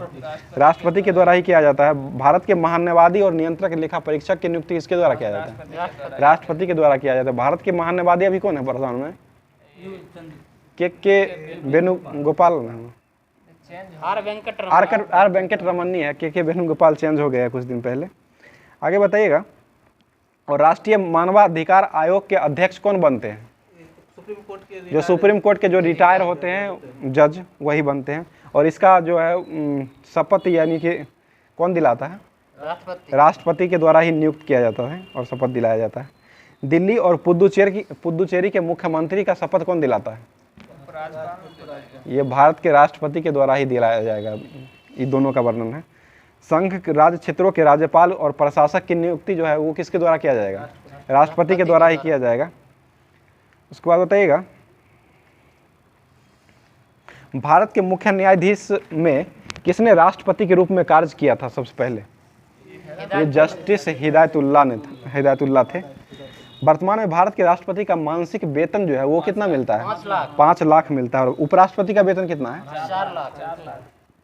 राष्ट्रपति के द्वारा ही किया जाता है। भारत के महान्यायवादी और नियंत्रक लेखा परीक्षक की नियुक्ति किसके द्वारा किया जाता है? राष्ट्रपति के द्वारा किया जाता है। भारत के महान्यायवादी अभी कौन है वर्तमान में? के वेणुगोपाल आर वेंकट रमन्नी है। के वेणुगोपाल चेंज हो गया है कुछ दिन पहले। आगे बताइएगा। और राष्ट्रीय मानवाधिकार आयोग के अध्यक्ष कौन बनते हैं? सुप्रीम कोर्ट के जो सुप्रीम कोर्ट के जो रिटायर होते हैं जज वही बनते हैं। और इसका जो है शपथ यानी कि कौन दिलाता है? राष्ट्रपति के द्वारा ही नियुक्त किया जाता है और शपथ दिलाया जाता है। दिल्ली और पुदुचेरी के मुख्यमंत्री का शपथ कौन दिलाता है? ये भारत के राष्ट्रपति के द्वारा ही दिलाया जाएगा। ये दोनों का वर्णन है। संघ राज्य क्षेत्रों के राज्यपाल और प्रशासक की नियुक्ति जो है वो किसके द्वारा किया जाएगा? राष्ट्रपति के द्वारा ही किया जाएगा। उसके बाद बताइएगा, भारत के मुख्य न्यायाधीश में किसने राष्ट्रपति के रूप में कार्य किया था सबसे पहले? ये जस्टिस हिदायतुल्लाह थे। वर्तमान में भारत के राष्ट्रपति का मासिक वेतन जो है वो कितना मिलता है? 5 लाख मिलता है। और उपराष्ट्रपति का वेतन कितना है?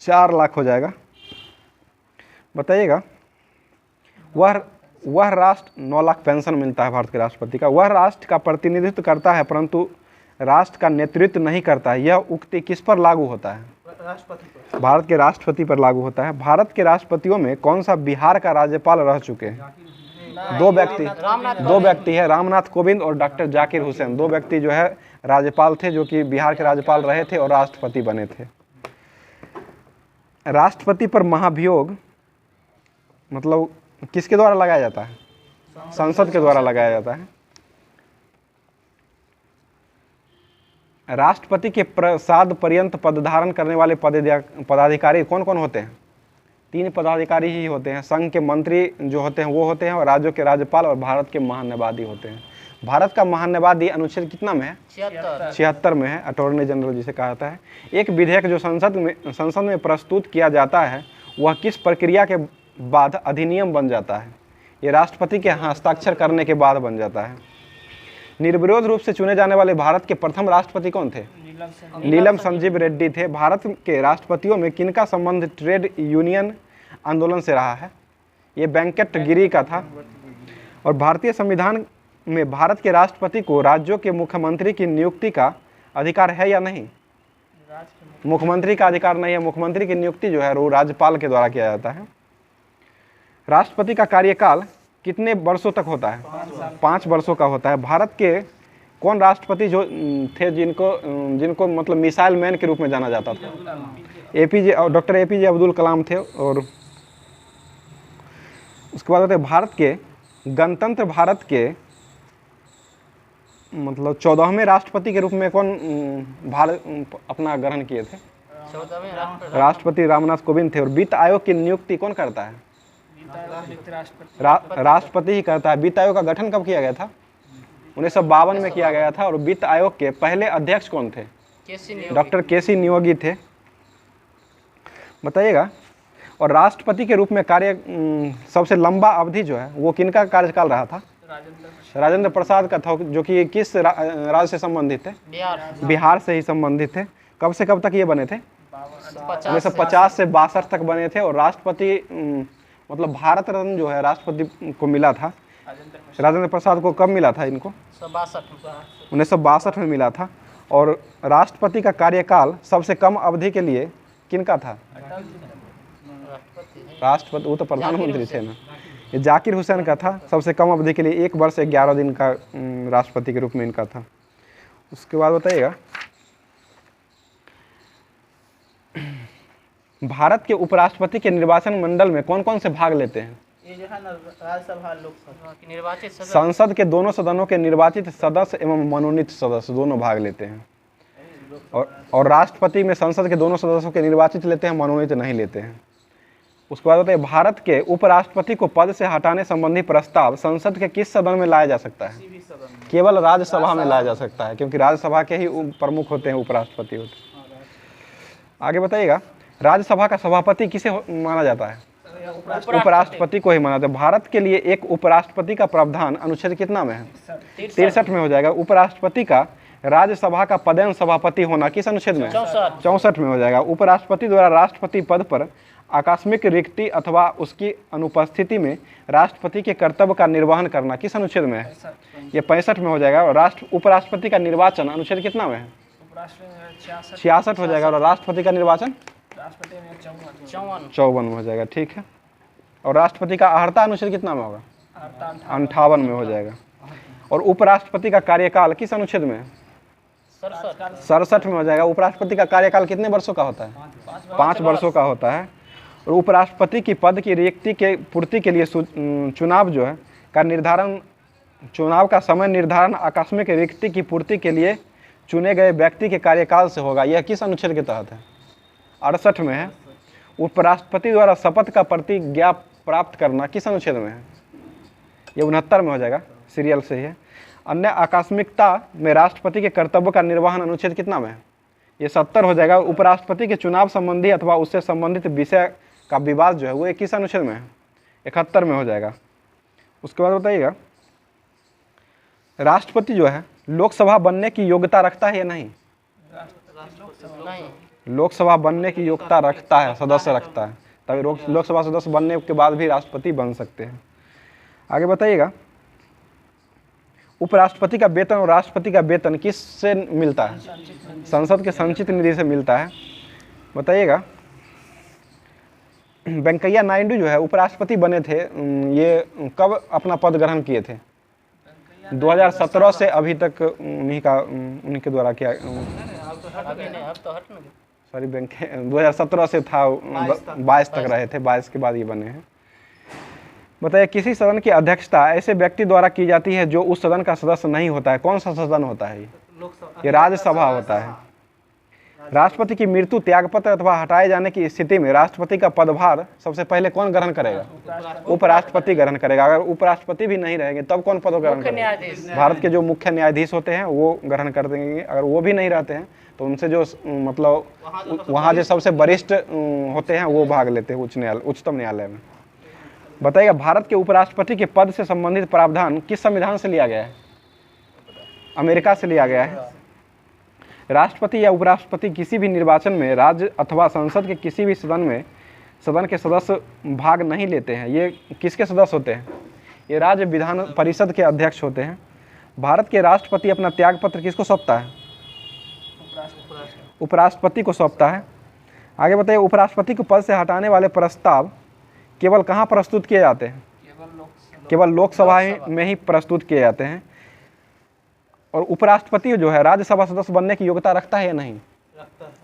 4 लाख हो जाएगा। बताइएगा, वह राष्ट्र 9 लाख पेंशन मिलता है भारत के राष्ट्रपति का। वह राष्ट्र का प्रतिनिधित्व करता है परंतु राष्ट्र का नेतृत्व नहीं करता है। यह उक्ति किस पर लागू होता है? राष्ट्रपति पर। भारत के राष्ट्रपति पर लागू होता है। भारत के राष्ट्रपतियों में कौन सा बिहार का राज्यपाल रह चुके हैं? 2 व्यक्ति है, रामनाथ कोविंद और डॉक्टर जाकिर हुसैन। 2 व्यक्ति जो है राज्यपाल थे जो कि बिहार के राज्यपाल रहे थे और राष्ट्रपति बने थे। राष्ट्रपति पर महाभियोग मतलब किसके द्वारा लगाया जाता है? संसद के द्वारा लगाया जाता है। राष्ट्रपति के प्रसाद पर्यंत पद धारण करने वाले पदाधिकारी कौन कौन होते हैं? 3 पदाधिकारी ही होते हैं। संघ के मंत्री जो होते हैं वो होते हैं, और राज्यों के राज्यपाल और भारत के महान्यायवादी होते हैं। भारत का महान्यायवादी अनुच्छेद कितना में है? 76 में है। अटॉर्नी जनरल जिसे कहा जाता है। एक विधेयक जो संसद में प्रस्तुत किया जाता है वह किस प्रक्रिया के बाद अधिनियम बन जाता है? ये राष्ट्रपति के हस्ताक्षर करने के बाद बन जाता है। निर्विरोध रूप से चुने जाने वाले भारत के प्रथम राष्ट्रपति कौन थे? नीलम संजीव रेड्डी थे। भारत के राष्ट्रपतियों में किनका संबंध ट्रेड यूनियन आंदोलन से रहा है? ये वेंकट गिरी का था। और भारतीय संविधान में भारत के राष्ट्रपति को राज्यों के मुख्यमंत्री की नियुक्ति का अधिकार है या नहीं? मुख्यमंत्री का अधिकार नहीं है। मुख्यमंत्री की नियुक्ति जो है वो राज्यपाल के द्वारा किया जाता है। राष्ट्रपति का कार्यकाल कितने वर्षों तक होता है? 5 वर्षों का होता है। भारत के कौन राष्ट्रपति जो थे जिनको मतलब मिसाइल मैन के रूप में जाना जाता था? डॉक्टर एपीजे अब्दुल कलाम थे। और उसके बाद भारत के गणतंत्र भारत के मतलब 14वें राष्ट्रपति के रूप में कौन भारत अपना ग्रहण किए थे? राष्ट्रपति रामनाथ कोविंद थे। और वित्त आयोग की नियुक्ति कौन करता है? राष्ट्रपति ही करता है। वित्त आयोग का गठन कब किया गया था? 1952 में किया गया था। और वित्त आयोग के पहले अध्यक्ष कौन थे? डॉक्टर केसी नियोगी थे। बताइएगा, और राष्ट्रपति के रूप में कार्य सबसे लंबा अवधि जो है वो किनका कार्यकाल रहा था? राजेंद्र प्रसाद का था, जो कि किस राज्य से संबंधित थे? बिहार से ही संबंधित थे। कब से कब तक ये बने थे? 1950 से 62 तक बने थे। और राष्ट्रपति मतलब भारत रत्न जो है राष्ट्रपति को मिला था। राजेंद्र प्रसाद को कब मिला था? इनको 1962 में मिला था। और राष्ट्रपति का कार्यकाल सबसे कम अवधि के लिए किनका था? राष्ट्रपति, वो तो प्रधानमंत्री थे ना। ये जाकिर हुसैन का था। सबसे कम अवधि के लिए 1 वर्ष 11 दिन का राष्ट्रपति के रूप में इनका था। उसके बाद बताइएगा, भारत के उपराष्ट्रपति के निर्वाचन मंडल में कौन कौन से भाग लेते हैं? ये जो है ना राज्यसभा लोकसभा की निर्वाचित संसद के दोनों सदनों के निर्वाचित सदस्य एवं मनोनीत सदस्य दोनों भाग लेते हैं। और राष्ट्रपति में संसद के दोनों सदस्यों के निर्वाचित लेते हैं, मनोनीत नहीं लेते हैं। उसके बाद बताइए, भारत के उपराष्ट्रपति को पद से हटाने संबंधी प्रस्ताव संसद के किस सदन में लाया जा सकता है? केवल राज्यसभा में लाया जा सकता है, क्योंकि राज्यसभा के ही प्रमुख होते हैं, उपराष्ट्रपति होते हैं। आगे बताइएगा, राज्यसभा का सभापति किसे माना जाता है? उपराष्ट्रपति को ही माना जाता है। भारत के लिए एक उपराष्ट्रपति का प्रावधान अनुच्छेद कितना में है? 63 में हो जाएगा। उपराष्ट्रपति का राज्यसभा का पदेन सभापति होना किस अनुच्छेद में? 64 में हो जाएगा। उपराष्ट्रपति द्वारा राष्ट्रपति पद पर आकस्मिक रिक्ति अथवा उसकी अनुपस्थिति में राष्ट्रपति के कर्तव्य का निर्वहन करना किस अनुच्छेद में है? ये 65 में हो जाएगा। और उपराष्ट्रपति का निर्वाचन अनुच्छेद कितना में है? 66 हो जाएगा। और राष्ट्रपति का निर्वाचन 54 में हो जाएगा। ठीक है। और राष्ट्रपति का अर्हता अनुच्छेद कितना में होगा? 58 में हो जाएगा। और उपराष्ट्रपति का कार्यकाल किस अनुच्छेद में है? 67 में हो जाएगा। उपराष्ट्रपति का कार्यकाल कितने वर्षों का होता है? 5 वर्षों का होता है। और उपराष्ट्रपति की पद की रिक्ति के पूर्ति के लिए चुनाव जो है का निर्धारण, चुनाव का समय निर्धारण आकस्मिक रिक्ति की पूर्ति के लिए चुने गए व्यक्ति के कार्यकाल से होगा। यह किस अनुच्छेद के तहत है? 68 में है। उपराष्ट्रपति द्वारा शपथ का प्रतिज्ञा प्राप्त करना किस अनुच्छेद में है? ये 69 में हो जाएगा, सीरियल से ही है। अन्य आकस्मिकता में राष्ट्रपति के कर्तव्य का निर्वहन अनुच्छेद कितना में है? ये 70 हो जाएगा। उपराष्ट्रपति के चुनाव संबंधी अथवा उससे संबंधित विषय का विवाद जो है वो किस अनुच्छेद में है? 71 में हो जाएगा। उसके बाद बताइएगा, राष्ट्रपति जो है लोकसभा बनने की योग्यता रखता है या नहीं? लोकसभा बनने की योग्यता रखता है, सदस्य रखता है, तभी लोकसभा सदस्य बनने के बाद भी राष्ट्रपति बन सकते हैं। आगे बताइएगा, उपराष्ट्रपति का वेतन और राष्ट्रपति का वेतन किससे मिलता है? संसद के संचित निधि से मिलता है। बताइएगा, वेंकैया नायडू जो है उपराष्ट्रपति बने थे, ये कब अपना पद ग्रहण किए थे? 2017 से अभी तक उन्हीं के द्वारा किया, सॉरी 2017 से था, 22 तक रहे थे, 22 के बाद ये बने हैं। बताइए, किसी सदन की अध्यक्षता ऐसे व्यक्ति द्वारा की जाती है जो उस सदन का सदस्य नहीं होता है। कौन सा सदन होता है? ये राज्यसभा होता है। राष्ट्रपति की मृत्यु, त्यागपत्र अथवा हटाए जाने की स्थिति में राष्ट्रपति का पदभार सबसे पहले कौन ग्रहण करेगा? उपराष्ट्रपति ग्रहण करेगा। अगर उपराष्ट्रपति भी नहीं रहेंगे तब कौन पद ग्रहण करेगा? भारत के जो मुख्य न्यायाधीश होते हैं वो ग्रहण कर देंगे। अगर वो भी नहीं रहते हैं तो उनसे जो मतलब वहाँ जो सबसे वरिष्ठ होते हैं वो भाग लेते हैं उच्चतम न्यायालय में। बताइएगा, भारत के उपराष्ट्रपति के पद से संबंधित प्रावधान किस संविधान से लिया गया है? अमेरिका से लिया गया है। राष्ट्रपति या उपराष्ट्रपति किसी भी निर्वाचन में राज्य अथवा संसद के किसी भी सदन के सदस्य भाग नहीं लेते हैं। ये किसके सदस्य होते हैं? ये राज्य विधान परिषद के अध्यक्ष होते हैं। भारत के राष्ट्रपति अपना त्यागपत्र किसको सौंपता है? उपराष्ट्रपति को सौंपता है। आगे बताइए, उपराष्ट्रपति को पद से हटाने वाले प्रस्ताव केवल कहाँ प्रस्तुत किए जाते हैं? केवल लोकसभा में ही प्रस्तुत किए जाते हैं। और उपराष्ट्रपति जो है राज्यसभा सदस्य बनने की योग्यता रखता है या नहीं?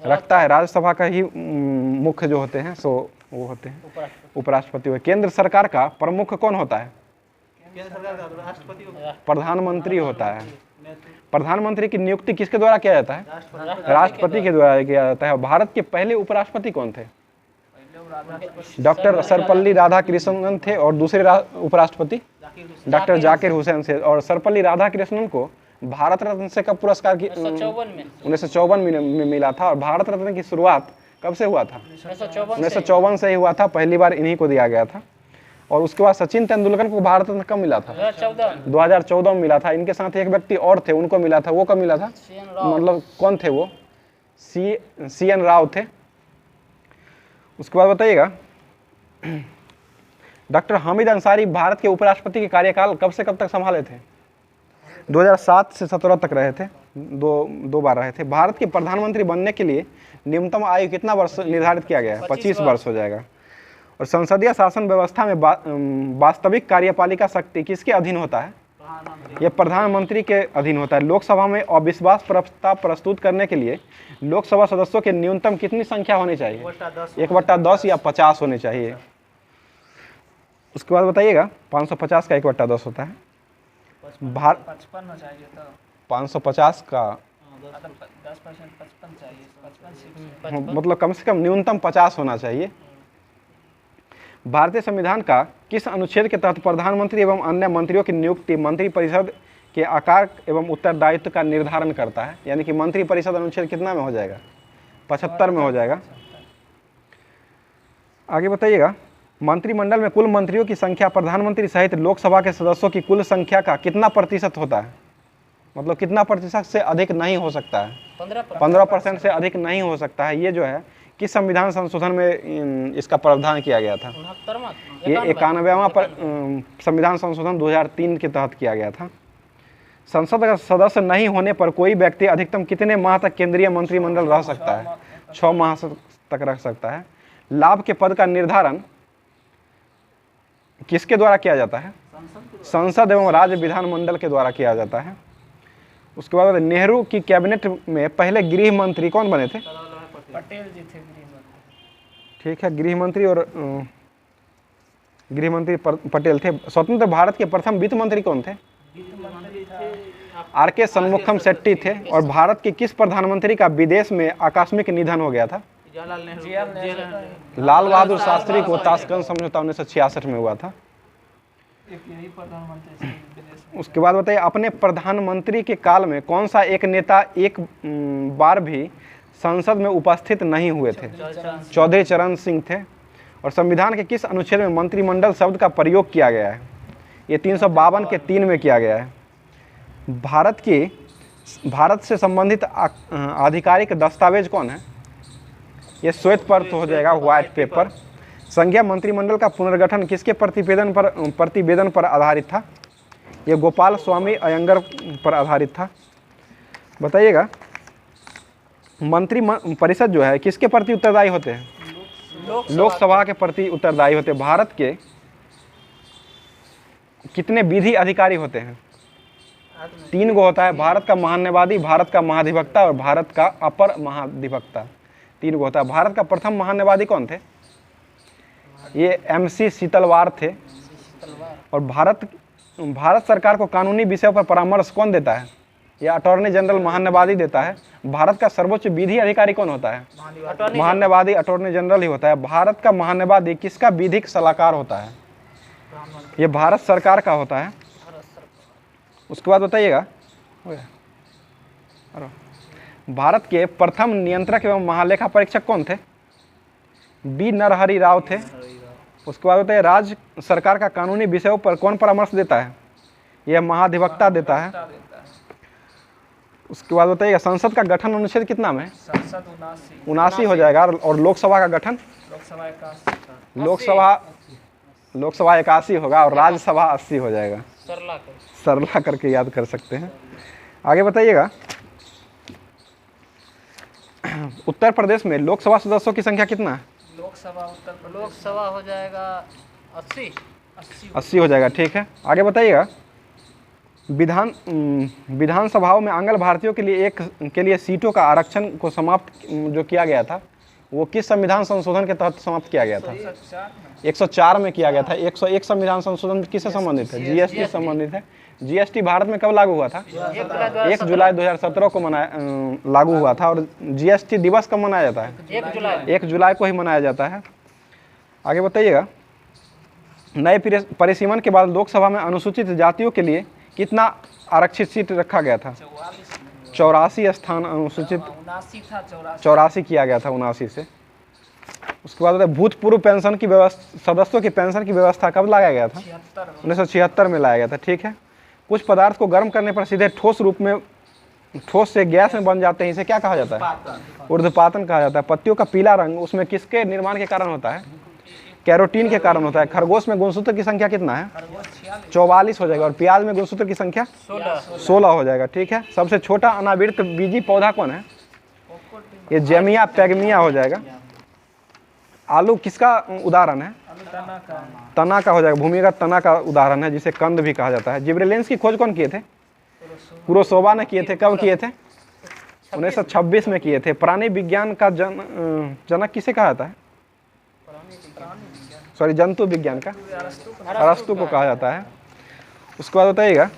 रखता है। राज्यसभा का ही मुख्य जो होते हैं सो वो होते हैं उपराष्ट्रपति। केंद्र सरकार का प्रमुख कौन होता है? प्रधानमंत्री होता है। प्रधानमंत्री की नियुक्ति किसके द्वारा किया जाता है? राष्ट्रपति के द्वारा किया जाता है। भारत के पहले उपराष्ट्रपति कौन थे? डॉक्टर सर्वपल्ली राधाकृष्णन थे। और दूसरे उपराष्ट्रपति डॉक्टर जाकिर हुसैन थे। और सर्वपल्ली राधाकृष्णन को भारत रत्न से कब पुरस्कार की 1954 में मिला था। और भारत रत्न की शुरुआत कब से हुआ था? 1954 से ही हुआ था, पहली बार इन्हीं को दिया गया था। और उसके बाद सचिन तेंदुलकर को भारत रत्न कब मिला था? 2014 में मिला था। इनके साथ एक व्यक्ति और थे, उनको मिला था। वो कब मिला था? मतलब कौन थे वो? CN राव थे। उसके बाद बताइएगा, डॉक्टर हामिद अंसारी भारत के उपराष्ट्रपति के कार्यकाल कब से कब तक संभाले थे? 2007 से 17 तक रहे थे, दो बार रहे थे। भारत के प्रधानमंत्री बनने के लिए न्यूनतम आयु कितना वर्ष निर्धारित किया गया है? 25 वर्ष हो जाएगा। और संसदीय शासन व्यवस्था में वास्तविक कार्यपालिका शक्ति किसके अधीन होता है? यह प्रधानमंत्री के अधीन होता है। लोकसभा में अविश्वास प्रस्ताव प्रस्तुत करने के लिए लोकसभा सदस्यों के न्यूनतम कितनी संख्या होनी चाहिए? 1/10 या 50 होनी चाहिए। उसके बाद बताइएगा, 550 का 1/10 होता है। 55 चाहिए तो 550 का 10% 55 चाहिए, मतलब कम से कम न्यूनतम 50 होना चाहिए। भारतीय संविधान का किस अनुच्छेद के तहत प्रधानमंत्री एवं अन्य मंत्रियों की नियुक्ति मंत्री परिषद के आकार एवं उत्तरदायित्व का निर्धारण करता है? यानी कि मंत्री परिषद अनुच्छेद कितना में हो जाएगा? 75 में हो जाएगा। आगे बताइएगा, मंत्रिमंडल में कुल मंत्रियों की संख्या प्रधानमंत्री सहित लोकसभा के सदस्यों की कुल संख्या का कितना प्रतिशत होता है? मतलब कितना प्रतिशत से अधिक नहीं हो सकता है? 15% से अधिक नहीं हो सकता है। ये जो है किस संविधान संशोधन में इसका प्रावधान किया गया था? ये 91वां संविधान संशोधन 2003 के तहत किया गया था। संसद का सदस्य नहीं होने पर कोई व्यक्ति अधिकतम कितने माह तक केंद्रीय मंत्रिमंडल रह सकता है? 6 माह तक रह सकता है। लाभ के पद का निर्धारण किसके द्वारा किया जाता है? संसद एवं राज्य विधानमंडल के द्वारा किया जाता है। उसके बाद नेहरू की कैबिनेट में पहले गृह मंत्री कौन बने थे? पटेल जी थे गृह मंत्री। ठीक है, गृह मंत्री और गृह मंत्री पटेल थे। स्वतंत्र भारत के प्रथम वित्त मंत्री कौन थे? आर.के. शनमुखम शेट्टी थे। और भारत के किस प्रधानमंत्री का विदेश में आकस्मिक निधन हो गया था? जवाहरलाल नेहरू। जीएल नेहरू। लाल बहादुर शास्त्री को ताशकंद समझौता 1966 में हुआ था। एक यही प्रधानमंत्री थे विदेश में। उसके बाद बताइए, अपने प्रधानमंत्री के काल में कौन सा एक नेता एक बार भी संसद में उपस्थित नहीं हुए थे? चौधरी चरण सिंह थे। और संविधान के किस अनुच्छेद में मंत्रिमंडल शब्द का प्रयोग किया गया है? ये 352 के 3 में किया गया है। भारत से संबंधित आधिकारिक दस्तावेज कौन है? ये श्वेत पत्र हो जाएगा, व्हाइट पेपर। संघीय मंत्रिमंडल का पुनर्गठन किसके प्रतिवेदन पर आधारित था? ये गोपाल स्वामी अयंगर पर आधारित था। बताइएगा, मंत्री परिषद जो है किसके प्रति उत्तरदायी होते हैं? लोकसभा के प्रति उत्तरदायी होते हैं। भारत के कितने विधि अधिकारी होते हैं? 3 गो होता है। भारत का महान्यायवादी, भारत का महाधिवक्ता और भारत का अपर महाधिवक्ता, 3 गो होता है। भारत का प्रथम महान्यायवादी कौन थे? ये MC शीतलवार थे। और भारत सरकार को कानूनी विषयों पर परामर्श कौन देता है? यह अटॉर्नी जनरल महान्यायवादी देता है। भारत का सर्वोच्च विधि अधिकारी कौन होता है? महान्यायवादी अटॉर्नी जनरल ही होता है। भारत का महान्यायवादी किसका विधिक सलाहकार होता है? ये भारत सरकार का होता है। उसके बाद बताइएगा, भारत के प्रथम नियंत्रक एवं महालेखा परीक्षक कौन थे? B. नरहरि राव थे। उसके बाद बताइए, राज्य सरकार का कानूनी विषयों पर कौन परामर्श देता है? यह महाधिवक्ता देता है। उसके बाद बताइएगा, संसद का गठन अनुच्छेद कितना में? संसद 79 हो जाएगा। और लोकसभा का गठन? लोकसभा 81 होगा और राज्यसभा 80 हो जाएगा। सरला करके याद कर सकते हैं। आगे बताइएगा, उत्तर प्रदेश में लोकसभा सदस्यों की संख्या कितना है? लोकसभा हो जाएगा 80 हो जाएगा। ठीक है, आगे बताइएगा, विधानसभाओं में आंग्ल भारतीयों के लिए सीटों का आरक्षण को समाप्त जो किया गया था, वो किस संविधान संशोधन के तहत समाप्त किया गया था? 104 में किया गया था। 101 संविधान संशोधन किससे संबंधित है? GST से संबंधित है। GST भारत में कब लागू हुआ था? 1 जुलाई 2017 को लागू हुआ था। और GST दिवस कब मनाया जाता है? 1 जुलाई को ही मनाया जाता है। आगे बताइएगा, नए परिसीमन के बाद लोकसभा में अनुसूचित जातियों के लिए कितना आरक्षित सीट रखा गया था? 84 स्थान अनुसूचित 84 किया गया था 79 से। उसके बाद भूतपूर्व पेंशन की व्यवस्था, सदस्यों की पेंशन की व्यवस्था कब लाया गया था? 1976 में लाया गया था। ठीक है, कुछ पदार्थ को गर्म करने पर सीधे ठोस से गैस में बन जाते हैं, इसे क्या कहा जाता है? ऊर्ध्वपातन कहा जाता है। पत्तियों का पीला रंग उसमें किसके निर्माण के कारण होता है? कैरोटीन के कारण होता है। खरगोश में गुणसूत्र की संख्या कितना है? 44 हो जाएगा। और प्याज में गुणसूत्र की संख्या 16 हो जाएगा। ठीक है, सबसे छोटा अनावृत बीजी पौधा कौन है? ये जेमिया पैगमिया हो जाएगा। आलू किसका उदाहरण है? तना का हो जाएगा। भूमिगत तना का उदाहरण है, जिसे कंद भी कहा जाता है। जिब्रेलिंस की खोज कौन किए थे? कुरोसावा ने किए थे। कब किए थे? 1926 में किए थे। प्राणी विज्ञान का जनक किसे कहा जाता है? जंतु विज्ञान का अरस्तु को कहा जाता है। उसके बाद बताइएगा,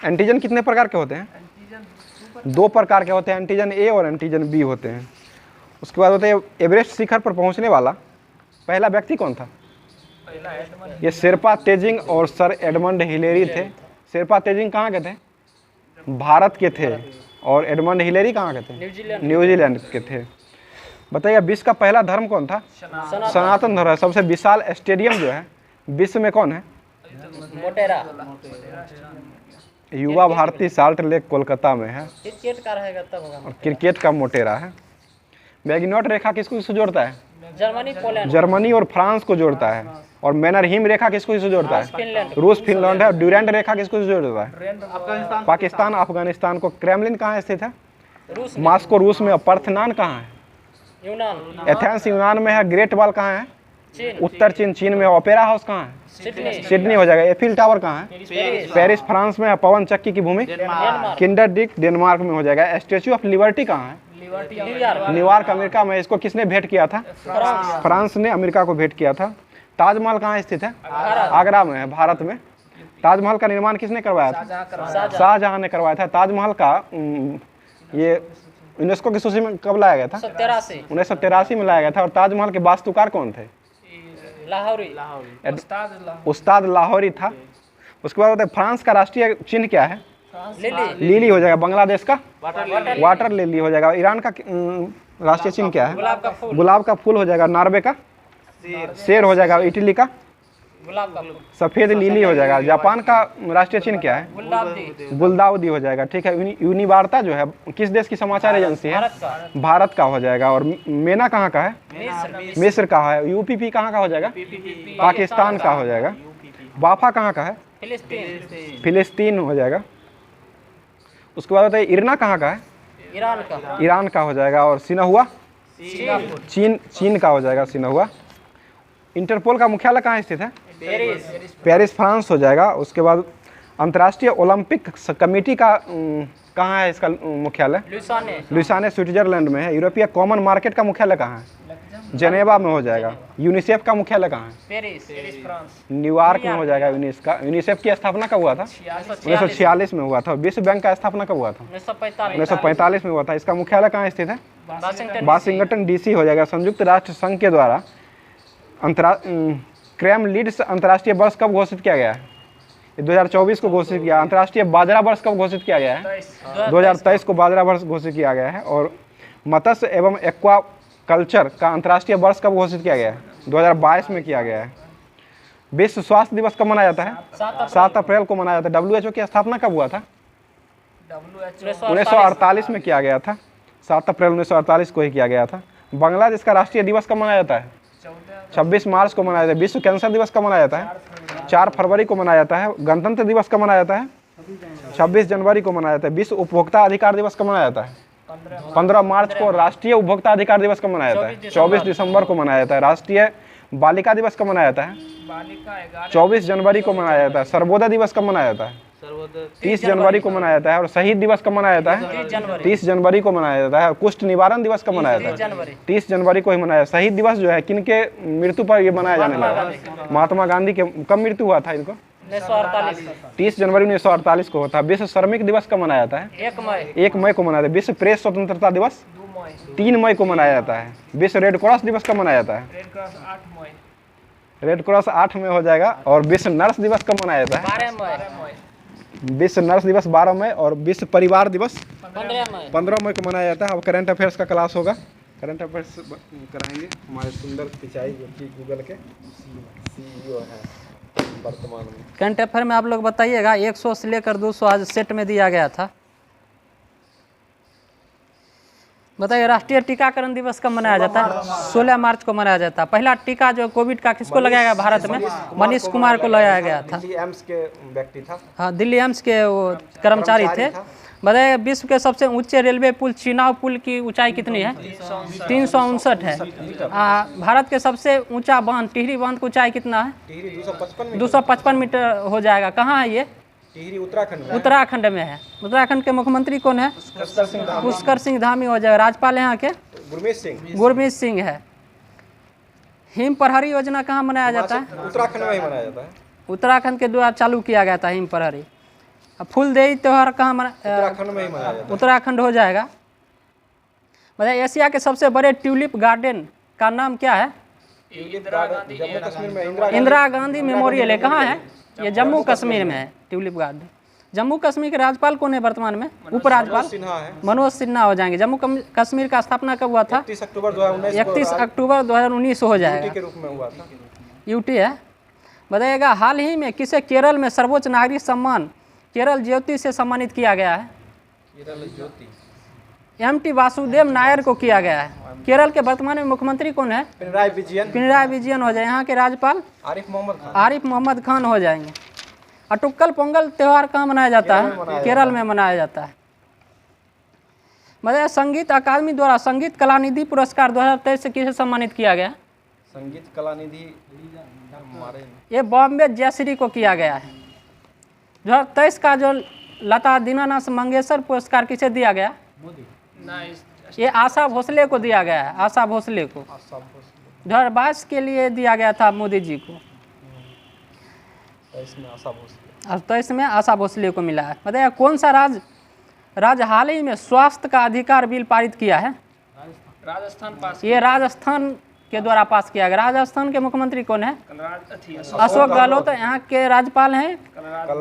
एंटीजन कितने प्रकार के होते हैं? 2 प्रकार के होते हैं, एंटीजन A और एंटीजन B होते हैं। उसके बाद बताइए, एवरेस्ट शिखर पर पहुंचने वाला पहला व्यक्ति कौन था? ये शेरपा तेजिंग और सर एडमंड हिलेरी थे। शेरपा तेजिंग कहाँ के थे? भारत के थे। और एडमंड हिलेरी कहाँ के थे? न्यूजीलैंड के थे। बताइए, विश्व का पहला धर्म कौन था? सनातन धर्म है। सबसे विशाल स्टेडियम जो है विश्व में कौन है? मोटेरा। युवा भारती साल्ट लेक कोलकाता में है। क्रिकेट का रहेगा तब होगा। और क्रिकेट का मोटेरा है। मैग्नॉट रेखा किसको जोड़ता है? Germany, Poland. जर्मनी और फ्रांस को जोड़ता है। और मैनरहिम रेखा किसको जोड़ता है? रूस फिनलैंड है। और ड्यूरेंट रेखा किसको जोड़ता है? पाकिस्तान अफगानिस्तान को। क्रेमलिन कहाँ स्थित है? मॉस्को रूस में। और पार्थेनॉन कहाँ है? यूनान। एथेंस यूनान में है। ग्रेट वॉल कहाँ है? उत्तर चीन, चीन में ओपेरा हाउस कहाँ है? सिडनी हो जाएगा। एफिल टावर कहाँ है? पेरिस फ्रांस में है। पवन चक्की की भूमि किंडरडिक डेनमार्क में हो जाएगा। स्टैच्यू ऑफ लिबर्टी कहाँ है? न्यूयॉर्क अमेरिका में। इसको किसने भेंट किया था? फ्रांस ने अमेरिका को भेंट किया था। ताजमहल कहाँ स्थित है? आगरा में है, भारत में। ताजमहल का निर्माण किसने करवाया था? शाहजहां ने करवाया था। ताजमहल का ये यूनेस्को की सूची में कब लाया गया था? 1983 में लाया गया था। और ताजमहल के वास्तुकार कौन थे? उस्ताद लाहौरी था। उसके बाद होता है फ्रांस का राष्ट्रीय चिन्ह क्या है? लिली हो जाएगा। बांग्लादेश का वाटर लिली हो जाएगा। ईरान का राष्ट्रीय चिन्ह क्या है? गुलाब का फूल हो जाएगा। नॉर्वे का शेर हो जाएगा। इटली का सफेद लिली हो जाएगा। जापान का राष्ट्रीय चिन्ह क्या है? गुलदाउदी हो जाएगा। ठीक है। यूनिवार्ता जो है किस देश की समाचार एजेंसी है? भारत का हो जाएगा। और मेना कहाँ का है? मिस्र का है। यूपीपी कहाँ का हो जाएगा? पाकिस्तान का हो जाएगा। वाफा कहाँ का है? फिलिस्तीन हो जाएगा। उसके बाद होता है इरना कहाँ का है? ईरान का हो जाएगा। और सिनहुआ चीन का हो जाएगा। सिनहुआ। इंटरपोल का मुख्यालय कहाँ स्थित है? पेरिस फ्रांस हो जाएगा। उसके बाद अंतर्राष्ट्रीय ओलंपिक कमेटी का कहाँ है इसका मुख्यालय? लुसाने स्विट्जरलैंड में है। यूरोपीय कॉमन मार्केट का मुख्यालय कहाँ है? जेनेवा में हो जाएगा। यूनिसेफ का मुख्यालय कहाँ है? न्यूयॉर्क में हो जाएगा। यूनिसेफ की स्थापना कब हुआ था? 1946 में हुआ था। विश्व बैंक का स्थापना कब हुआ था? 1945 में हुआ था। इसका मुख्यालय कहाँ स्थित है? वाशिंगटन डीसी हो जाएगा। संयुक्त राष्ट्र संघ के द्वारा क्रेम लीड्स अंतर्राष्ट्रीय वर्ष कब घोषित किया गया है? 2024 को घोषित किया। अंतर्राष्ट्रीय बाजरा वर्ष कब घोषित किया गया है? 2023 को बाजरा वर्ष घोषित किया गया है। और मत्स्य एवं एक्वा कल्चर का अंतर्राष्ट्रीय वर्ष कब घोषित किया गया है? 2022 में किया गया है। विश्व स्वास्थ्य दिवस कब मनाया जाता है? 7 अप्रैल को मनाया जाता है। WHO की स्थापना कब हुआ था? 1948 में किया गया था। 7 अप्रैल 1948 को ही किया गया था। बांग्लादेश का राष्ट्रीय दिवस कब मनाया जाता है? 26 मार्च को मनाया जाता है। विश्व कैंसर दिवस कब मनाया जाता है? 4 फरवरी को मनाया जाता है। गणतंत्र दिवस कब मनाया जाता है? 26 जनवरी को मनाया जाता है। विश्व उपभोक्ता अधिकार दिवस कब मनाया जाता है? 15 मार्च को। राष्ट्रीय उपभोक्ता अधिकार दिवस कब मनाया जाता है? 24 दिसंबर को मनाया जाता है। राष्ट्रीय बालिका दिवस कब मनाया जाता है? 24 जनवरी को मनाया जाता है। सर्वोदय दिवस कब मनाया जाता है? 30 जनवरी को मनाया जाता है। और शहीद दिवस कब मनाया जाता है? 30 जनवरी को मनाया जाता है। और कुष्ठ निवारण दिवस कब मनाया जाता है? 30 जनवरी को ही मनाया। शहीद दिवस जो है किनके मृत्यु पर ये मनाया जाने लगा? महात्मा गांधी के कब मृत्यु हुआ था इनको? 30 जनवरी 1948 को होता है। विश्व श्रमिक दिवस कब मनाया जाता है? 1 मई को मनाया जाता है। विश्व प्रेस स्वतंत्रता दिवस 3 मई को मनाया जाता है। विश्व रेड क्रॉस दिवस कब मनाया जाता है? रेड क्रॉस 8 में हो जाएगा। और विश्व नर्स दिवस कब मनाया जाता है? विश्व नर्स दिवस 12 मई। और विश्व परिवार दिवस 15 मई को मनाया जाता है। अब करंट अफेयर्स का क्लास होगा। करंट अफेयर्स कराएंगे हमारे सुंदर पिचाई जो कि गूगल के CEO हैं वर्तमान में। करंट अफेयर में आप लोग बताइएगा। 100 से लेकर 200 आज सेट में दिया गया था। बताइए राष्ट्रीय टीकाकरण दिवस कब मनाया जाता है? 16 मार्च को मनाया जाता है। पहला टीका जो कोविड का किसको लगाया गया भारत में? मनीष कुमार को लगाया गया था। दिल्ली एम्स के व्यक्ति था। हाँ, दिल्ली एम्स के वो कर्मचारी थे। बताइए विश्व के सबसे ऊंचे रेलवे पुल चिनाव पुल की ऊंचाई कितनी है? 359 है। भारत के सबसे ऊंचा बांध टिहरी बांध की ऊंचाई कितना है? 255 मीटर हो जाएगा। कहाँ है ये? टिहरी उत्तराखंड में है। उत्तराखंड के मुख्यमंत्री कौन है? पुष्कर सिंह धामी हो जाएगा। राज्यपाल यहाँ के गुरमीत सिंह है। हिम प्रहरी योजना कहाँ मनाया जाता है? उत्तराखंड में ही मनाया जाता है। उत्तराखंड के द्वारा चालू किया गया था हिम प्रहरी। फूलदेई त्योहार कहाँ उत्तराखंड में ही मनाया जाता है। उत्तराखंड हो जाएगा। बताइए एशिया के सबसे बड़े ट्यूलिप गार्डन का नाम क्या है? जम्मू कश्मीर में इंदिरा गांधी मेमोरियल है। कहाँ है ये? जम्मू कश्मीर में है ट्यूलिप गार्डन। जम्मू कश्मीर के राज्यपाल कौन है वर्तमान में? उपराज्यपाल मनोज सिन्हा हो जाएंगे। जम्मू कश्मीर का स्थापना कब हुआ था? 31 अक्टूबर 2019 हो जाएगा। के रूप में हुआ था। यूटी है। बताइएगा हाल ही में किसे केरल में सर्वोच्च नागरिक सम्मान केरल ज्योति से सम्मानित किया गया है? MT वासुदेव नायर को किया गया है। केरल के वर्तमान में मुख्यमंत्री कौन है? पिनराई विजयन हो जाए। यहाँ के राज्यपाल आरिफ मोहम्मद खान हो जाएंगे। अटुक्कल पोंगल त्यौहार कहाँ मनाया जाता है? केरल में मनाया जाता है। मतलब संगीत अकादमी द्वारा संगीत कलानिधि पुरस्कार 2023 से किसे सम्मानित किया गया? संगीत कला निधि हमारे ये बॉम्बे जयश्री को किया गया है। 2023 का जो लता दीनानाथ मंगेशकर पुरस्कार किसे दिया गया? ये आशा भोसले को दिया गया है, आशा भोसले को। 2022 के लिए दिया गया था मोदी जी को, इसमें आशा भोसले। और 23 में आशा भोसले को मिला है। बताइए कौन सा राज्य हाल ही में स्वास्थ्य का अधिकार बिल पारित किया है? राजस्थान पास ये राजस्थान के द्वारा पास किया गया। राजस्थान के मुख्यमंत्री कौन है? अशोक गहलोत। यहाँ के राज्यपाल हैं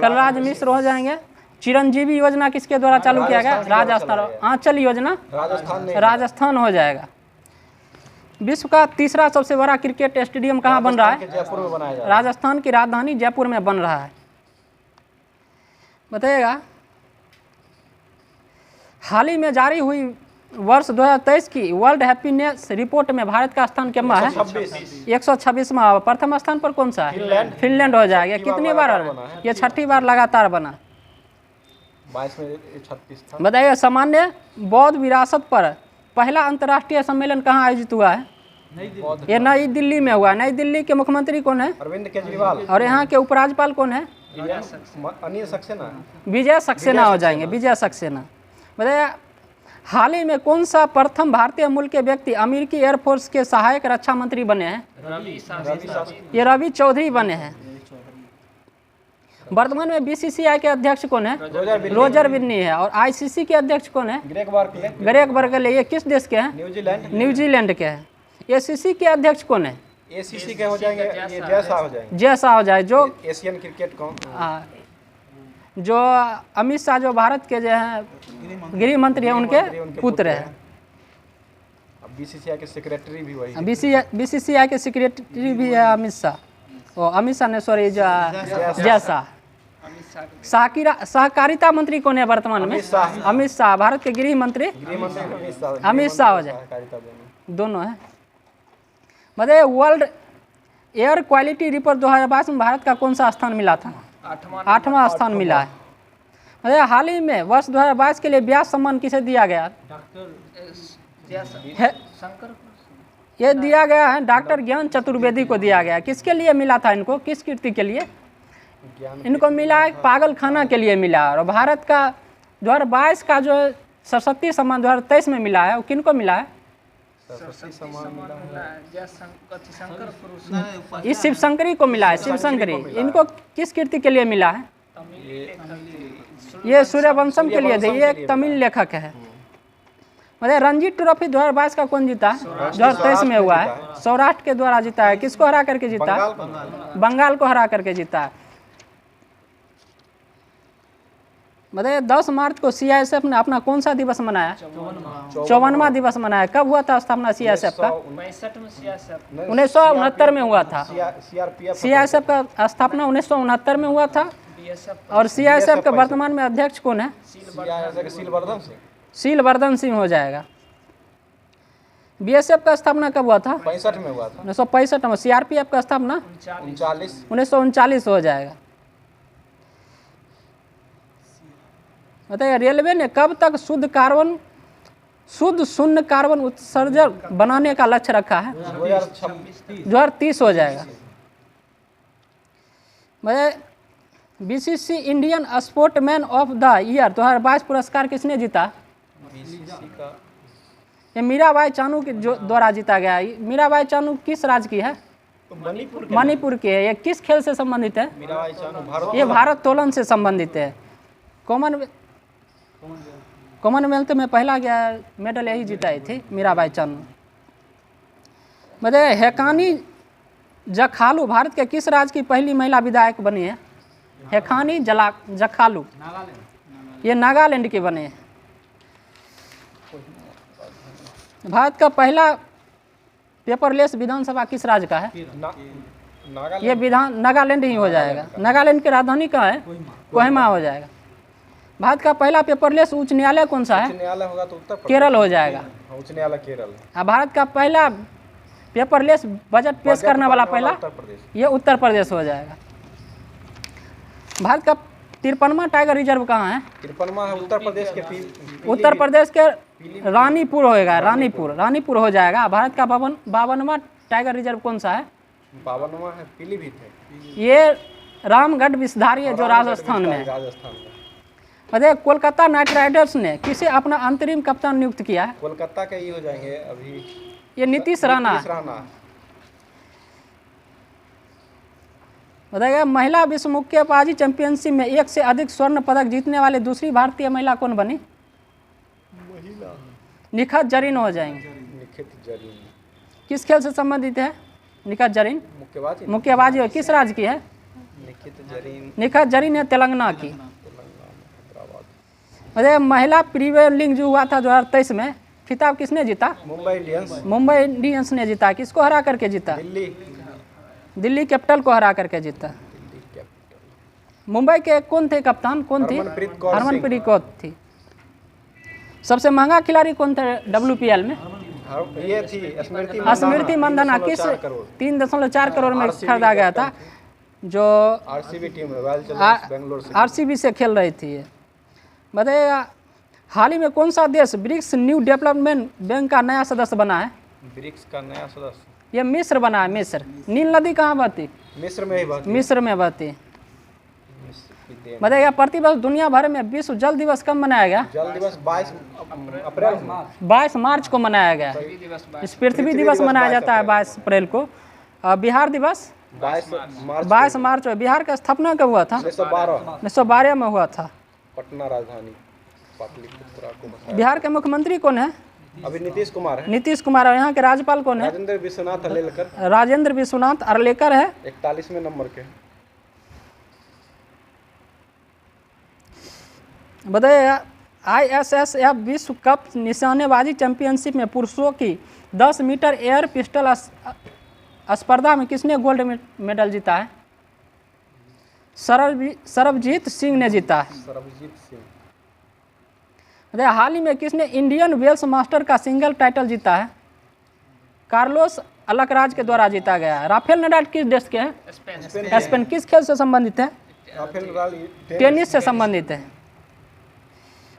कलराज मिश्र हो जाएंगे। चिरंजीवी योजना किसके द्वारा चालू किया गया? राजस्थान। आंचल योजना राजस्थान हो जाएगा। विश्व का तीसरा सबसे बड़ा क्रिकेट स्टेडियम कहाँ बन रहा है? जयपुर में बनाया जा रहा राजस्थान की राजधानी जयपुर में बन रहा है। बताइएगा हाल ही में जारी हुई वर्ष 2023 की वर्ल्ड हैप्पीनेस रिपोर्ट में भारत का स्थान क्या है? 126वां। प्रथम स्थान पर कौन सा है? फिनलैंड हो जाएगा। कितनी बार? ये 6ठी बार लगातार बना। 22 में 36 था। बताइए सामान्य बौद्ध विरासत पर पहला अंतर्राष्ट्रीय सम्मेलन कहाँ आयोजित हुआ है? ये नई दिल्ली में हुआ। नई दिल्ली के मुख्यमंत्री कौन है? अरविंद केजरीवाल। और यहाँ के उपराज्यपाल कौन है? अनिल सक्सेना। विजय सक्सेना हो जाएंगे। विजय सक्सेना। बताइए हाल ही में कौन सा प्रथम भारतीय मूल के व्यक्ति अमेरिकी एयरफोर्स के सहायक रक्षा मंत्री बने हैं? ये रवि चौधरी बने हैं। वर्तमान में बीसीसीआई के अध्यक्ष कौन है? रोजर बिन्नी है। और आईसीसी के अध्यक्ष कौन है? Greg Berkeley. ये किस देश के हैं? न्यूजीलैंड के हैं। एसीसी के अध्यक्ष कौन है? एसीसी के हो जाएंगे, ये जैसा हो जाएंगे। जैसा हो जाए जो एशियन क्रिकेट कौन? जो अमित शाह जो भारत के जो हैं गृह मंत्री हैं उनके पुत्र हैं। बीसीसीआई के सेक्रेटरी भी वही। बीसीसीआई के सेक्रेटरी भी है अमित शाह। ओ अमित शाह ने सॉरी जैसा। सहकारिता मंत्री कौन है वर्तमान में? अमित शाह। भारत के गृह मंत्री अमित शाह हो जाए। दोनों है। बताइए वर्ल्ड एयर क्वालिटी रिपोर्ट 2022 में भारत का कौन सा स्थान मिला था? 8वां स्थान मिला है। बताइए हाल ही में वर्ष 2022 के लिए व्यास सम्मान किसे दिया गया? ये दिया गया है डॉक्टर ज्ञान चतुर्वेदी को दिया गया। किसके लिए मिला था इनको? किस कीर्ति के लिए इनको मिला है? पागल खाना के लिए मिला। और भारत का 2022 का जो सरस्वती सम्मान 2023 में मिला है वो किनको मिला है? इस शिव शंकरी को मिला है। शिव शंकरी इनको किस कीर्ति के लिए मिला है? ये सूर्यवंशम के लिए थे। ये एक तमिल लेखक है। मतलब रणजी ट्रॉफी 2022 का कौन जीता? 2023 में हुआ है। सौराष्ट्र के द्वारा जीता है। किसको हरा करके जीता? बंगाल को हरा करके जीता है। बताइए 10 मार्च को सीआईएसएफ ने अपना कौन सा दिवस मनाया? 54वां दिवस मनाया। कब हुआ था स्थापना सीआईएसएफ का? 1969 में हुआ था। सीआईएसएफ का स्थापना 1969 में हुआ था। और सीआईएसएफ के वर्तमान में अध्यक्ष कौन है? शीलवर्धन सिंह हो जाएगा। बीएसएफ का स्थापना कब हुआ था? 65 में हुआ था। 1965 में। सीआरपीएफ का स्थापना 1939 हो जाएगा। बताइए रेलवे ने कब तक शुद्ध शून्य कार्बन उत्सर्जन बनाने का लक्ष्य रखा है? 2030 हो जाएगा। बताइए BCC Indian sportsman of the year 2022 पुरस्कार किसने जीता? ये मीराबाई चानू के द्वारा जीता गया। मीराबाई चानू किस राज्य की है? मणिपुर की है। ये किस खेल से संबंधित है? ये भारत्तोलन से संबंधित है। कॉमनवेल्थ में पहला मेडल यही जिताई थी मीराबाई चानू। बताइए हेकानी जखालू भारत के किस राज्य की पहली महिला विधायक बनी है? हेकानी जखालू ये नागालैंड के बने हैं। भारत का पहला पेपरलेस विधानसभा किस राज्य का है? ये नागालैंड ही हो जाएगा। नागालैंड की राजधानी कहाँ है? कोहिमा हो जाएगा। भारत का पहला पेपरलेस उच्च न्यायालय कौन सा है? न्यायालय होगा तो उत्तर केरल हो जाएगा। उच्च न्यायालय केरल। भारत का पहला पेपरलेस बजट पेश करने वाला पहला ये उत्तर प्रदेश हो जाएगा। भारत का 53वां टाइगर रिजर्व कहाँ है? 53वां है उत्तर प्रदेश के रानीपुर होएगा। रानीपुर हो जाएगा। भारत का 52वां टाइगर रिजर्व कौन सा है? पावनवा है, पीलीभीत है, ये रामगढ़ विषधारी है जो राजस्थान में है। राजस्थान में। बताइए कोलकाता नाइट राइडर्स ने किसे अपना अंतरिम कप्तान नियुक्त किया है? कोलकाता के ही हो जाएंगे अभी, ये नीतीश राणा नीतीश है। राणा। बताइए महिला विश्व मुक्केबाजी चैंपियनशिप में 1 से अधिक स्वर्ण पदक जीतने वाले दूसरी भारतीय महिला कौन बनी? निखत जरीन हो जाएंगे। निखित जरीन किस खेल से संबंधित है निखत जरीन? मुक्केबाजी। मुक्केबाजी और किस राज्य की है? निखित जरीन निखत जरीन है तेलंगाना की। हैदराबाद। बताइए महिला प्रीमियर लीग जो हुआ था 2023 में खिताब किसने जीता? मुंबई इंडियंस। मुंबई इंडियंस ने जीता। किसको हरा करके जीता? दिल्ली दिल्ली कैपिटल को हरा करके जीता। कैपिटल। मुंबई के कौन थे कप्तान? कौन थी? हरमनप्रीत कौर हरमनप्रीत कौर थी। सबसे महंगा खिलाड़ी कौन थे WPL में? ये थी स्मृति मंदाना। किस 3.4 करोड़ में खरीदा गया था? जो RCB team royal Challengers Bangalore से। RCB से खेल रही थी ये। बताइए हाल ही में कौन सा देश ब्रिक्स न्यू डेवलपमेंट बैंक का नया सदस्य बना है? ब्रिक्स का नया सदस्य ये मिस्र बना है। मिस्र। नील नदी कहाँ बहती? मिस्र में ही बात। मिस्र में बहती। मिस्र की देन। बताइए प्रतिवर्ष दुनिया भर में विश्व जल दिवस कब मनाया गया? जल दिवस 22 अप्रैल में। 22 मार्च को मनाया गया। इस पृथ्वी दिवस मनाया जाता है 22 अप्रैल को। बिहार दिवस 22 मार्च में। बिहार का स्थापना कब हुआ था? 1912 में हुआ था। पटना राजधानी पाटलिपुत्र को। बिहार के मुख्यमंत्री कौन है? अभी नीतीश कुमार है। नीतीश कुमार। और यहाँ के राज्यपाल कौन है? राजेंद्र विश्वनाथ अर्लेकर। राजेंद्र विश्वनाथ अर्लेकर है। 41वें नंबर के। बताइए ISSF विश्व कप निशानेबाजी चैंपियनशिप में पुरुषों की 10 मीटर एयर पिस्टल स्पर्धा में किसने गोल्ड मेडल जीता है? सरबजीत सिंह ने जीता है। सरबजीत सिंह। बताइए हाल ही में किसने इंडियन वेल्स मास्टर का सिंगल टाइटल जीता है? कार्लोस अलकराज के द्वारा जीता गया है। राफेल नडाल किस देश के हैं? स्पेन। किस खेल से संबंधित है? राफेल नडाल टेनिस से संबंधित है।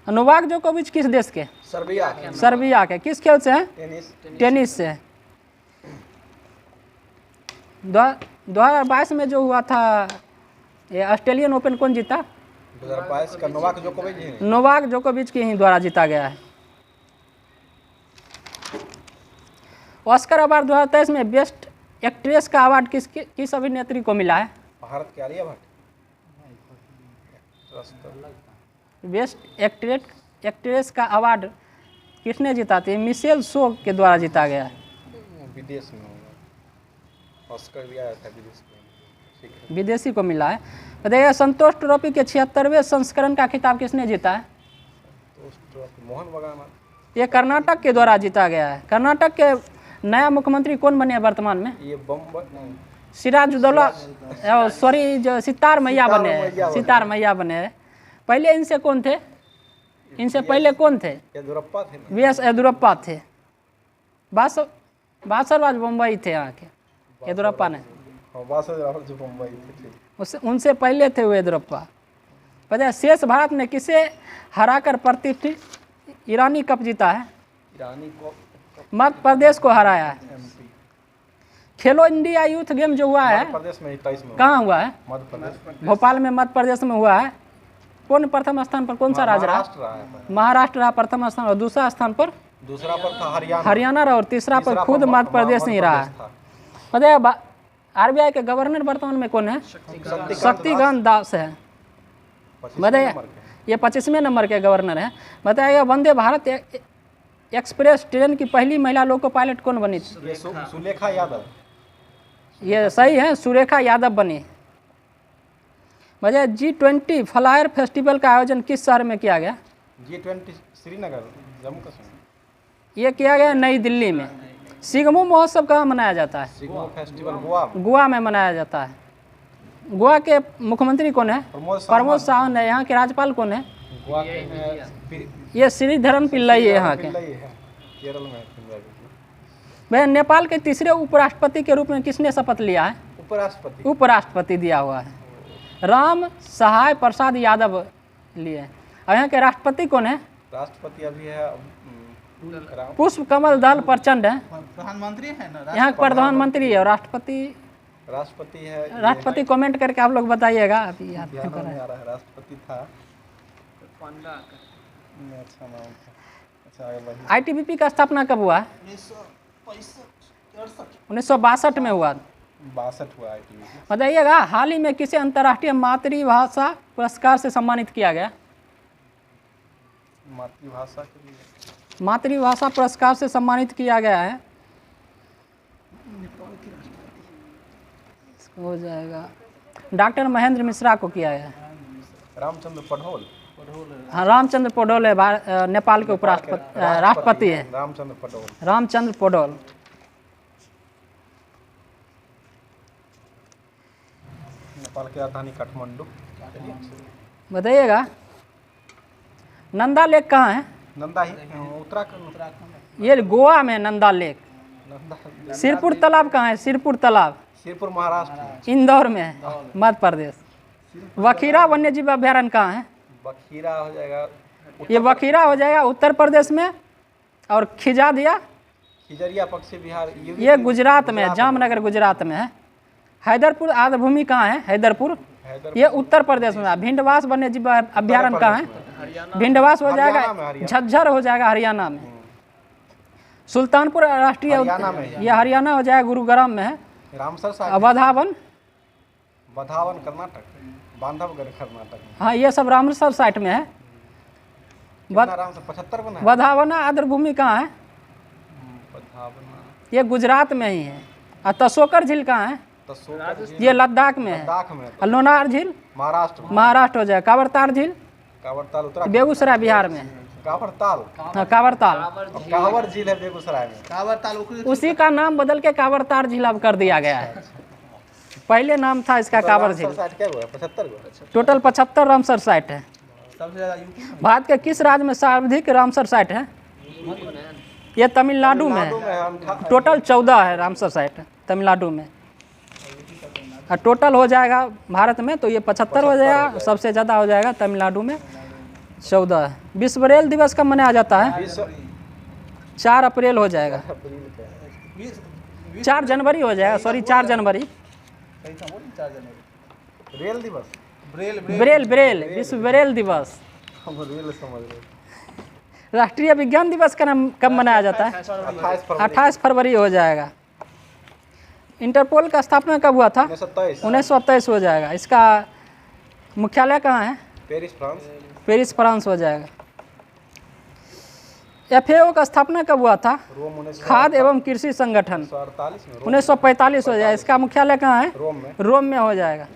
नोवाक जोकोविच किस देश के? सर्बिया के। किस खेल से है? टेनिस से। 2022 में जो हुआ था ये ऑस्ट्रेलियन ओपन कौन जीता? 2022 का नोवाक जोकोविच ही। नोवाक जोकोविच के ही द्वारा जीता गया है। ऑस्कर अवार्ड 2023 में बेस्ट एक्ट्रेस का अवार्ड किस अभिनेत्री को मिला है? भारत के आलिया भट्ट। बेस्ट एक्ट्रेस का अवार्ड किसने जीता थी? मिशेल शो के द्वारा जीता गया है। विदेश में होगा। ऑस्कर भी आया था विदेश में। विदेशी को मिला है। बताइए संतोष ट्रॉफी के 76वें संस्करण का खिताब किसने जीता है? मोहन बगान। ये कर्नाटक के द्वारा जीता गया है। कर्नाटक के नया मुख्यमंत्री कौन बने हैं वर्तमान में? ये सिराजुद्दौला सॉरी जो सितार मैया बने हैं। सितार मैया बने हैं। पहले इनसे कौन थे? इनसे पहले कौन थे? येदुरप्पा थे। VS येदुरप्पा थे। बासरवाज मुंबई थे यहाँ के। येदुरप्पा ने जो मुंबई थे। उनसे पहले थे वो येदुरप्पा। पता है शेष भारत ने किसे हराकर प्रतिष्ठित ईरानी कप जीता है? ईरानी को मध्य प्रदेश को हराया है। खेलो इंडिया यूथ गेम जो हुआ है मध्य प्रदेश में 23 में। कहाँ हुआ है? मध्य प्रदेश। भोपाल में मध्य प्रदेश में हुआ है। कौन प्रथम स्थान पर? कौन सा राज्य रहा? महाराष्ट्र रहा प्रथम स्थान। और दूसरा स्थान पर? दूसरा पर था हरियाणा रहा। और तीसरा पर खुद मध्य प्रदेश नहीं रहा है। पता है RBI के गवर्नर वर्तमान में कौन है? शक्तिकांत दास है। बताइए ये 25वें नंबर के गवर्नर है। बताइए वंदे भारत एक्सप्रेस ट्रेन की पहली महिला लोको पायलट कौन बनी थी? सुलेखा यादव। ये सही है, सुरेखा यादव बनी। बताइए G20 फ्लायर फेस्टिवल का आयोजन किस शहर में किया गया? G20 श्रीनगर जम्मू कश्मीर। ये किया गया नई दिल्ली में। सिगमो महोत्सव कहाँ मनाया जाता है? सिगमो फेस्टिवल गोवा में मनाया जाता है। गोवा के मुख्यमंत्री कौन है? प्रमोद सावंत है। यहाँ के राज्यपाल कौन है? गोवा के ये श्रीधरन पिल्लई है यहाँ के। केरल में। भाई नेपाल के तीसरे उपराष्ट्रपति के रूप में किसने शपथ लिया है? उपराष्ट्रपति दिया हुआ है। राम सहाय प्रसाद यादव लिए। और यहाँ के राष्ट्रपति कौन है? राष्ट्रपति अभी है पुष्प कमल दल प्रचंड है। प्रधानमंत्री है ना? यहाँ का प्रधानमंत्री है और राष्ट्रपति है। राष्ट्रपति कमेंट करके आप लोग बताइएगा। अभी याद ध्यान नहीं कर में रहा आ रहा है, राष्ट्रपति था। पांडा अच्छा नाम था। अच्छा आगे बढ़िए। है। ITBP का स्थापना कब हुआ है? 1962 में हुआ। 62 हुआ ITBP। बताइएगा हाल ही में किसे अंतर्राष्ट्रीय मातृभाषा पुरस्कार से सम्मानित किया गया? मातृभाषा के लिए मातृभाषा पुरस्कार से सम्मानित किया गया है। इसको हो जाएगा डॉक्टर महेंद्र मिश्रा को किया गया है। रामचंद्र पढ़ोल। हाँ, रामचंद्र पौडोल है, नेपाल के उपराष्ट्रपति राष्ट्रपति है। रामचंद्र पढ़ोल। रामचंद्र पौडोल। नेपाल की राजधानी काठमांडू। बताइएगा नंदा लेक कहाँ है? नंदा ही उत्तराखंड। ये गोवा में नंदा लेक। नंदा सिरपुर तालाब कहाँ है? सिरपुर तालाब सिरपुर महाराष्ट्र। इंदौर में है, मध्य प्रदेश। वखीरा वन्यजीव अभ्यारण्य कहाँ है? बखीरा हो जाएगा। ये वखीरा हो जाएगा उत्तर प्रदेश में। और खिजादिया खिजरिया पक्षी विहार ये गुजरात में है, जामनगर गुजरात में है। हैदरपुर आर्द्रभूमि कहाँ है? हैदरपुर ये उत्तर प्रदेश में है। भिंडवास वन्यजीव अभ्यारण्य कहाँ है? भिंडवास हो जाएगा, झज्जर हो जाएगा हरियाणा में। सुल्तानपुर राष्ट्रीय ये हरियाणा हो जाएगा, गुरुग्राम में है। रामसर वधावन बधावन कर्नाटक। बांधवगढ़ कर्नाटक। हाँ, ये सब रामसर साइट में है। रामसर 75 बना है। वधावना आर्द्रभूमि कहाँ है? बधावना ये गुजरात में ही है। और तसोकर झील कहाँ है? ये लद्दाख में है। लद्दाख में। और लोनार झील महाराष्ट्र हो जाएगा। कावरताल झील कावरताल उत्तराखंड। बेगूसराय बिहार में। कावरताल हाँ, कावरताल कांवर झील है बेगूसराय में। कावरताल उसी का नाम बदल के कावरताल झील अब कर दिया गया है। पहले नाम था इसका कांवर झील। 75 टोटल 75 रामसर साइट है। सबसे ज्यादा यूपी में। भारत के किस राज्य में सर्वाधिक रामसर साइट है? ये तमिलनाडु में है। टोटल 14 है रामसर साइट तमिलनाडु में। और टोटल हो जाएगा भारत में तो ये 75 हो जाएगा। सबसे ज़्यादा हो जाएगा तमिलनाडु में 14 है। विश्व रेल दिवस कब मनाया जाता है? 4 अप्रैल हो जाएगा। 4 जनवरी हो जाएगा, सॉरी 4 जनवरी। रेल दिवस ब्रेल विश्व ब्रेल दिवस। हम रेल समझ रहे। राष्ट्रीय विज्ञान दिवस का नाम कब मनाया जाता है? 28 फरवरी हो जाएगा। इंटरपोल का स्थापना कब हुआ था? 1927 हो जाएगा। इसका मुख्यालय कहाँ है? पेरिस फ्रांस हो जाएगा। FAO का स्थापना कब हुआ था? खाद्य एवं कृषि संगठन 1945 हो जाएगा। इसका मुख्यालय कहाँ है? रोम में हो जाएगा।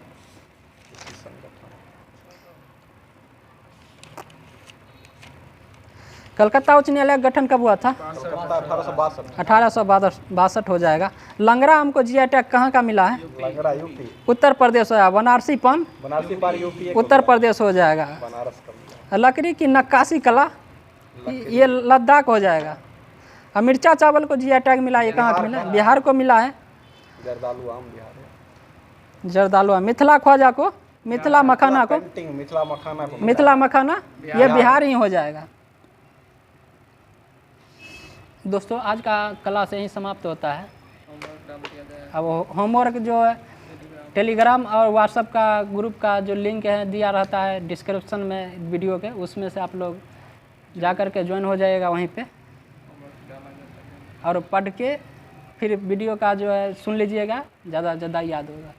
कलकत्ता उच्च न्यायालय का गठन कब हुआ था? 1862 हो जाएगा। लंगड़ा हमको GI टैग कहाँ का मिला है? उत्तर प्रदेश हो जाएगा। बनारसी पान उत्तर प्रदेश हो जाएगा। लकड़ी की नक्काशी कला ये लद्दाख हो जाएगा। और मिर्चा चावल को GI टैग मिला, ये कहाँ का मिला? बिहार को मिला है। जरदालू आम। मिथिला ख्वाजा को, मिथिला मखाना को, मिथिला मखाना ये बिहार ही हो जाएगा। दोस्तों आज का क्लास यहीं समाप्त होता है। अब होमवर्क जो है टेलीग्राम और व्हाट्सएप का ग्रुप का जो लिंक है दिया रहता है डिस्क्रिप्शन में वीडियो के, उसमें से आप लोग जा कर के ज्वाइन हो जाइएगा वहीं पे और पढ़ के फिर वीडियो का जो है सुन लीजिएगा, ज़्यादा से ज़्यादा याद होगा।